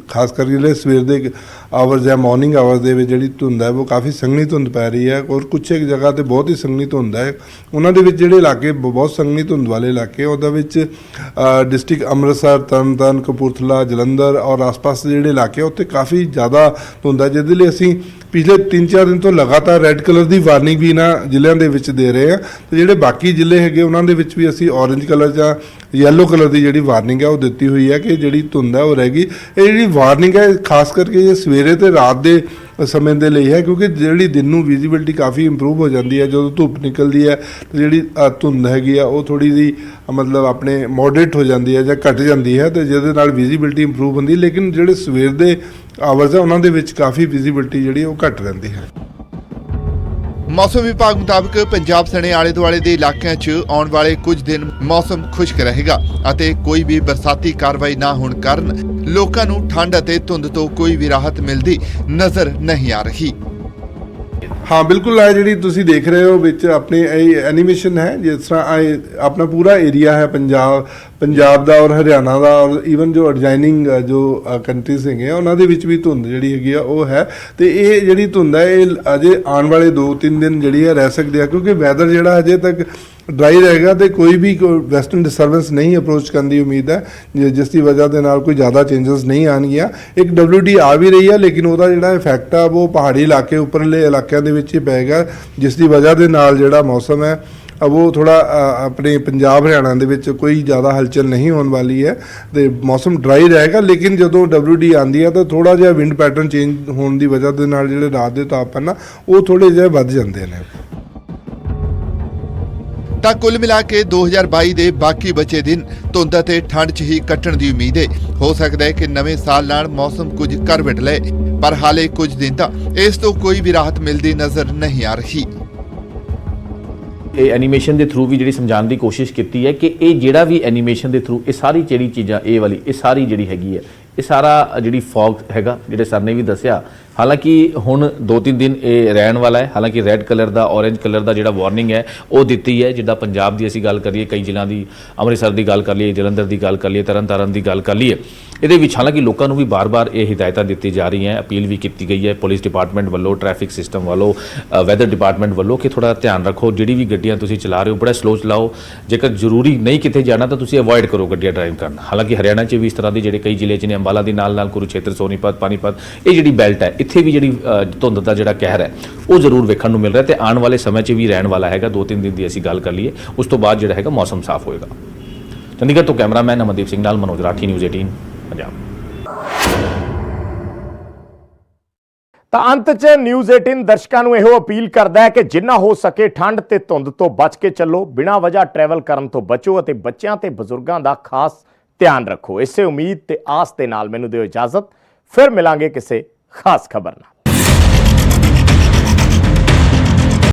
ਖਾਸ ਕਰਕੇ ਜਿਹੜੇ ਸਵੇਰ ਦੇ ਆਵਰਸ ਜਾਂ ਮਾਰਨਿੰਗ ਆਵਰਸ ਦੇ ਵਿੱਚ ਜਿਹੜੀ ਧੁੰਦ ਹੈ ਉਹ ਕਾਫੀ ਸੰਘਣੀ ਧੁੰਦ ਪੈ ਰਹੀ ਹੈ, ਔਰ ਕੁਛ ਇੱਕ ਜਗ੍ਹਾ ਤੇ ਬਹੁਤ ਹੀ ਸੰਘਣੀ ਧੁੰਦ ਹੈ। ਉਹਨਾਂ ਦੇ ਵਿੱਚ ਜਿਹੜੇ ਇਲਾਕੇ ਬਹੁਤ ਸੰਘਣੀ ਧੁੰਦ ਵਾਲੇ ਇਲਾਕੇ, ਉਹਦੇ ਵਿੱਚ ਡਿਸਟ੍ਰਿਕਟ ਅੰਮ੍ਰਿਤਸਰ, ਤਰਨਤਾਰਨ, ਕਪੂਰਥਲਾ, ਜਲੰਧਰ ਔਰ ਆਸ-ਪਾਸ ਦੇ ਜਿਹੜੇ ਇਲਾਕੇ ਉੱਥੇ ਕਾਫੀ ਜ਼ਿਆਦਾ ਧੁੰਦ ਹੈ, ਜਿਹਦੇ ਲਈ ਅਸੀਂ ਪਿਛਲੇ 3-4 ਦਿਨ ਤੋਂ ਲਗਾਤਾਰ ਰੈੱਡ ਕਲਰ ਦੀ ਵਾਰਨਿੰਗ ਵੀ ਇਹਨਾਂ ਜ਼ਿਲ੍ਹਿਆਂ ਦੇ ਵਿੱਚ ਦੇ ਰਹੇ ਹਾਂ। ਤੇ ਜਿਹੜੇ ਬਾਕੀ ਜ਼ਿਲ੍ਹੇ ਹੈਗੇ ਉਹਨਾਂ ਦੇ ਵਿੱਚ ਵੀ ਅਸੀਂ ਔਰੇਂਜ ਕਲਰ ਜਾਂ ਯੈਲੋ ਕਲਰ ਦੀ ਜਿਹੜੀ ਵਾਰਨਿੰਗ ਹੈ ਉਹ ਦਿੱਤੀ ਹੋਈ ਹੈ ਕਿ ਜਿਹੜੀ ਧੁੰਦ ਹੈ ਉਹ ਰਹੇਗੀ। ਇਹ ਜਿਹੜੀ ਵਾਰਨਿੰਗ ਹੈ ਖਾਸ ਕਰਕੇ ਇਹ ਸਵੇਰੇ ਤੇ ਰਾਤ ਦੇ ਸਮੇਂ ਦੇ ਲਈ ਹੈ, ਕਿਉਂਕਿ ਜਿਹੜੀ ਦਿਨ ਨੂੰ ਵਿਜ਼ਿਬਿਲਟੀ ਕਾਫੀ ਇੰਪਰੂਵ ਹੋ ਜਾਂਦੀ ਹੈ। ਜਦੋਂ ਧੁੱਪ ਨਿਕਲਦੀ ਹੈ ਤੇ ਜਿਹੜੀ ਧੁੰਦ ਹੈਗੀ ਆ ਉਹ ਥੋੜੀ ਜਿਹੀ ਮਤਲਬ ਆਪਣੇ ਮੋਡਰੇਟ ਹੋ ਜਾਂਦੀ ਹੈ ਜਾਂ ਘਟ ਜਾਂਦੀ ਹੈ, ਤੇ ਜਿਹਦੇ ਨਾਲ ਵਿਜ਼ਿਬਿਲਟੀ ਇੰਪਰੂਵ ਹੁੰਦੀ। ਲੇਕਿਨ ਜਿਹੜੇ ਸਵੇਰ ਦੇ ਆਵਰਸ ਹੈ ਉਹਨਾਂ ਦੇ ਵਿੱਚ ਕਾਫੀ ਵਿਜ਼ਿਬਿਲਟੀ ਜਿਹੜੀ ਉਹ ਘਟ ਰਹਿੰਦੀ ਹੈ। ਮੌਸਮ ਵਿਭਾਗ ਮੁਤਾਬਕ ਪੰਜਾਬ ਸਣੇ ਆਲੇ ਦੁਆਲੇ ਦੇ ਇਲਾਕਿਆਂ 'ਚ ਆਉਣ ਵਾਲੇ ਕੁਝ ਦਿਨ ਮੌਸਮ ਖੁਸ਼ਕ ਰਹੇਗਾ ਅਤੇ ਕੋਈ ਵੀ ਬਰਸਾਤੀ ਕਾਰਵਾਈ ਨਾ ਹੋਣ ਕਾਰਨ ਲੋਕਾਂ ਨੂੰ ਠੰਡ ਅਤੇ ਧੁੰਦ ਤੋਂ ਕੋਈ ਵੀ ਰਾਹਤ ਮਿਲਦੀ ਨਜ਼ਰ ਨਹੀਂ ਆ ਰਹੀ। ਹਾਂ ਬਿਲਕੁਲ, ਇਹ ਜਿਹੜੀ ਤੁਸੀਂ ਦੇਖ ਰਹੇ ਹੋ ਵਿੱਚ ਆਪਣੀ ਇਹ ਐਨੀਮੇਸ਼ਨ ਹੈ, ਜਿਸ ਤਰ੍ਹਾਂ ਇਹ ਆਪਣਾ ਪੂਰਾ ਏਰੀਆ ਹੈ ਪੰਜਾਬ ਦਾ ਔਰ ਹਰਿਆਣਾ ਦਾ ਔਰ ਈਵਨ ਜੋ ਐਡਜਾਈਨਿੰਗ ਜੋ ਕੰਟਰੀਜ਼ ਹੈਗੇ ਆ ਉਹਨਾਂ ਦੇ ਵਿੱਚ ਵੀ ਧੁੰਦ ਜਿਹੜੀ ਹੈਗੀ ਆ ਉਹ ਹੈ। ਤੇ ਇਹ ਜਿਹੜੀ ਧੁੰਦ ਹੈ ਇਹ ਅਜੇ ਆਉਣ ਵਾਲੇ 2-3 ਦਿਨ ਜਿਹੜੀ ਹੈ ਰਹਿ ਸਕਦੇ ਆ, ਕਿਉਂਕਿ ਵੈਦਰ ਜਿਹੜਾ ਅਜੇ ਤੱਕ ਡਰਾਈ ਰਹੇਗਾ ਤੇ ਕੋਈ ਵੀ ਵੈਸਟਰਨ ਡਿਸਟਰਬੈਂਸ ਨਹੀਂ ਅਪਰੋਚ ਕਰਨ ਦੀ ਉਮੀਦ ਹੈ, ਜਿਸ ਦੀ ਵਜ੍ਹਾ ਦੇ ਨਾਲ ਕੋਈ ਜ਼ਿਆਦਾ ਚੇਂਜਸ ਨਹੀਂ ਆਉਣਗੀਆਂ। ਇੱਕ WD ਆ ਵੀ ਰਹੀ ਹੈ, ਲੇਕਿਨ ਉਹਦਾ ਜਿਹੜਾ ਇਫੈਕਟ ਆ ਉਹ ਪਹਾੜੀ ਇਲਾਕੇ ਉੱਪਰਲੇ ਇਲਾਕਿਆਂ ਦੇ ਵਿੱਚ ਹੀ ਪਏਗਾ, ਜਿਸ ਦੀ ਵਜ੍ਹਾ ਦੇ ਨਾਲ ਜਿਹੜਾ ਮੌਸਮ ਹੈ ਉਹ ਥੋੜਾ ਆਪਣੇ ਪੰਜਾਬ ਹਰਿਆਣਾ ਦੇ ਵਿੱਚ ਕੋਈ ਜ਼ਿਆਦਾ ਹਲਚਲ ਨਹੀਂ ਹੋਣ ਵਾਲੀ ਹੈ ਤੇ ਮੌਸਮ ਡਰਾਈ ਰਹੇਗਾ। ਲੇਕਿਨ ਜਦੋਂ WD ਆਉਂਦੀ ਹੈ ਤਾਂ ਥੋੜਾ ਜਿਹਾ ਵਿੰਡ ਪੈਟਰਨ ਚੇਂਜ ਹੋਣ ਦੀ ਵਜ੍ਹਾ ਦੇ ਨਾਲ ਜਿਹੜੇ ਰਾਤ ਦੇ ਤਾਪਮਾਨ ਆ ਉਹ ਥੋੜੇ ਜਿਹੇ ਵੱਧ ਜਾਂਦੇ ਨੇ। ਤਾਂ ਕੁੱਲ ਮਿਲਾ ਕੇ 2022 ਦੇ ਬਾਕੀ ਬਚੇ ਦਿਨ ਧੁੰਦ ਅਤੇ ਠੰਡ 'ਚ ਹੀ ਕੱਟਣ ਦੀ ਉਮੀਦ ਹੈ। ਹੋ ਸਕਦਾ ਹੈ ਕਿ ਨਵੇਂ ਸਾਲ ਨਾਲ ਮੌਸਮ ਕੁਝ ਕਰਵਟ ਲਏ, ਪਰ ਹਾਲੇ ਕੁਝ ਦਿਨ ਤਾਂ ਇਸ ਤੋਂ ਕੋਈ ਵੀ ਰਾਹਤ ਮਿਲਦੀ ਨਜ਼ਰ ਨਹੀਂ ਆ ਰਹੀ। ਇਹ ਐਨੀਮੇਸ਼ਨ ਦੇ ਥਰੂ ਵੀ ਜਿਹੜੀ ਸਮਝਾਉਣ ਦੀ ਕੋਸ਼ਿਸ਼ ਕੀਤੀ ਹੈ ਕਿ ਇਹ ਜਿਹੜਾ ਵੀ ਐਨੀਮੇਸ਼ਨ ਦੇ ਥਰੂ ਇਹ ਸਾਰੀ ਜਿਹੜੀ ਚੀਜ਼ਾਂ ਇਹ ਵਾਲੀ ਇਹ ਸਾਰੀ ਜਿਹੜੀ ਹੈਗੀ ਹੈ ਇਹ ਸਾਰਾ ਜਿਹੜੀ ਫੌਗ ਹੈਗਾ ਜਿਹੜੇ ਸਰ ਨੇ ਵੀ ਦੱਸਿਆ, ਹਾਲਾਂਕਿ ਹੁਣ 2-3 ਦਿਨ ਇਹ ਰਹਿਣ ਵਾਲਾ ਹੈ। ਹਾਲਾਂਕਿ ਰੈੱਡ ਕਲਰ ਦਾ ਔਰੇਂਜ ਕਲਰ ਦਾ ਜਿਹੜਾ ਵਾਰਨਿੰਗ ਹੈ ਉਹ ਦਿੱਤੀ ਹੈ। ਜਿੱਦਾਂ ਪੰਜਾਬ ਦੀ ਅਸੀਂ ਗੱਲ ਕਰੀਏ, ਕਈ ਜ਼ਿਲ੍ਹਿਆਂ ਦੀ, ਅੰਮ੍ਰਿਤਸਰ ਦੀ ਗੱਲ ਕਰ ਲਈਏ, ਜਲੰਧਰ ਦੀ ਗੱਲ ਕਰ ਲਈਏ, ਤਰਨਤਾਰਨ ਦੀ ਗੱਲ ਕਰ ਲਈਏ, ਇਹਦੇ ਵਿੱਚ ਹਾਲਾਂਕਿ ਲੋਕਾਂ ਨੂੰ ਵੀ ਬਾਰ-ਬਾਰ ਇਹ ਹਿਦਾਇਤਾਂ ਦਿੱਤੀ ਜਾ ਰਹੀਆਂ, ਅਪੀਲ ਵੀ ਕੀਤੀ ਗਈ ਹੈ ਪੁਲਿਸ ਡਿਪਾਰਟਮੈਂਟ ਵੱਲੋਂ, ਟ੍ਰੈਫਿਕ ਸਿਸਟਮ ਵੱਲੋਂ, ਵੈਦਰ ਡਿਪਾਰਟਮੈਂਟ ਵੱਲੋਂ ਕਿ ਥੋੜਾ ਧਿਆਨ ਰੱਖੋ, ਜਿਹੜੀ ਵੀ ਗੱਡੀਆਂ ਤੁਸੀਂ ਚਲਾ ਰਹੇ ਹੋ ਬੜਾ ਸਲੋ ਚਲਾਓ, ਜੇਕਰ ਜ਼ਰੂਰੀ ਨਹੀਂ ਕਿਤੇ ਜਾਣਾ ਤਾਂ ਤੁਸੀਂ ਅਵੋਇਡ ਕਰੋ ਗੱਡੀਆਂ ਡਰਾਈਵ ਕਰਨਾ। ਹਾਲਾਂਕਿ ਹਰਿਆਣਾ 'ਚ ਵੀ ਇਸ ਤਰ੍ਹਾਂ ਦੇ ਜਿਹੜੇ ਕਈ ਜ਼ਿਲ੍ਹੇ 'ਚ ਨੇ, ਅੰਬਾਲਾ ਦੇ ਨਾਲ ਕੁਰੂਕਸ਼ੇਤਰ, ਸੋਨੀਪਤ, ਪਾਨੀਪਤ, ਇਹ ਜਿਹੜੀ ਬੈਲਟ ਹੈ ਇੱਥੇ ਵੀ ਜਿਹੜੀ ਧੁੰਦ ਦਾ ਜਿਹੜਾ ਕਹਿਰ ਹੈ ਉਹ ਜ਼ਰੂਰ ਵੇਖਣ ਨੂੰ ਮਿਲ ਰਿਹਾ ਤੇ ਆਉਣ ਵਾਲੇ ਸਮੇਂ 'ਚ ਵੀ ਰਹਿਣ ਵਾਲਾ ਹੈਗਾ। 2-3 ਦਿਨ ਦੀ ਅਸੀਂ ਗੱਲ ਕਰ ਲਈਏ, ਉਸ ਤੋਂ ਬਾਅਦ ਜਿਹੜਾ ਹੈਗਾ ਮੌਸਮ ਸਾਫ਼ ਹੋਏਗਾ। ਚੰਡੀਗੜ੍ਹ ਤੋਂ ਕੈਮਰਾਮੈਨ ਅਮਨਦੀਪ ਸਿੰਘ ਨਾਲ ਮਨੋਜ ਰਾਠੀ, ਨਿਊਜ਼ 18 ਪੰਜਾਬ। ਤਾਂ ਅੰਤ 'ਚ ਨਿਊਜ਼ 18 ਦਰਸ਼ਕਾਂ ਨੂੰ ਇਹੋ ਅਪੀਲ ਕਰਦਾ ਹੈ ਕਿ ਜਿੰਨਾ ਹੋ ਸਕੇ ਠੰਡ ਤੇ ਧੁੰਦ ਤੋਂ ਬਚ ਕੇ ਚੱਲੋ, ਬਿਨਾਂ ਵਜ੍ਹਾ ਟਰੈਵਲ ਕਰਨ ਤੋਂ ਬਚੋ ਅਤੇ ਬੱਚਿਆਂ ਤੇ ਬਜ਼ੁਰਗਾਂ ਦਾ ਖਾਸ ਧਿਆਨ ਰੱਖੋ। ਇਸੇ ਉਮੀਦ ਤੇ ਆਸ ਦੇ ਨਾਲ ਮੈਨੂੰ ਦਿਓ ਇਜਾਜ਼ਤ। ਫਿਰ ਮਿਲਾਂਗੇ ਕਿਸੇ ਖਾਸ ਖਬਰ ਨਾਲ।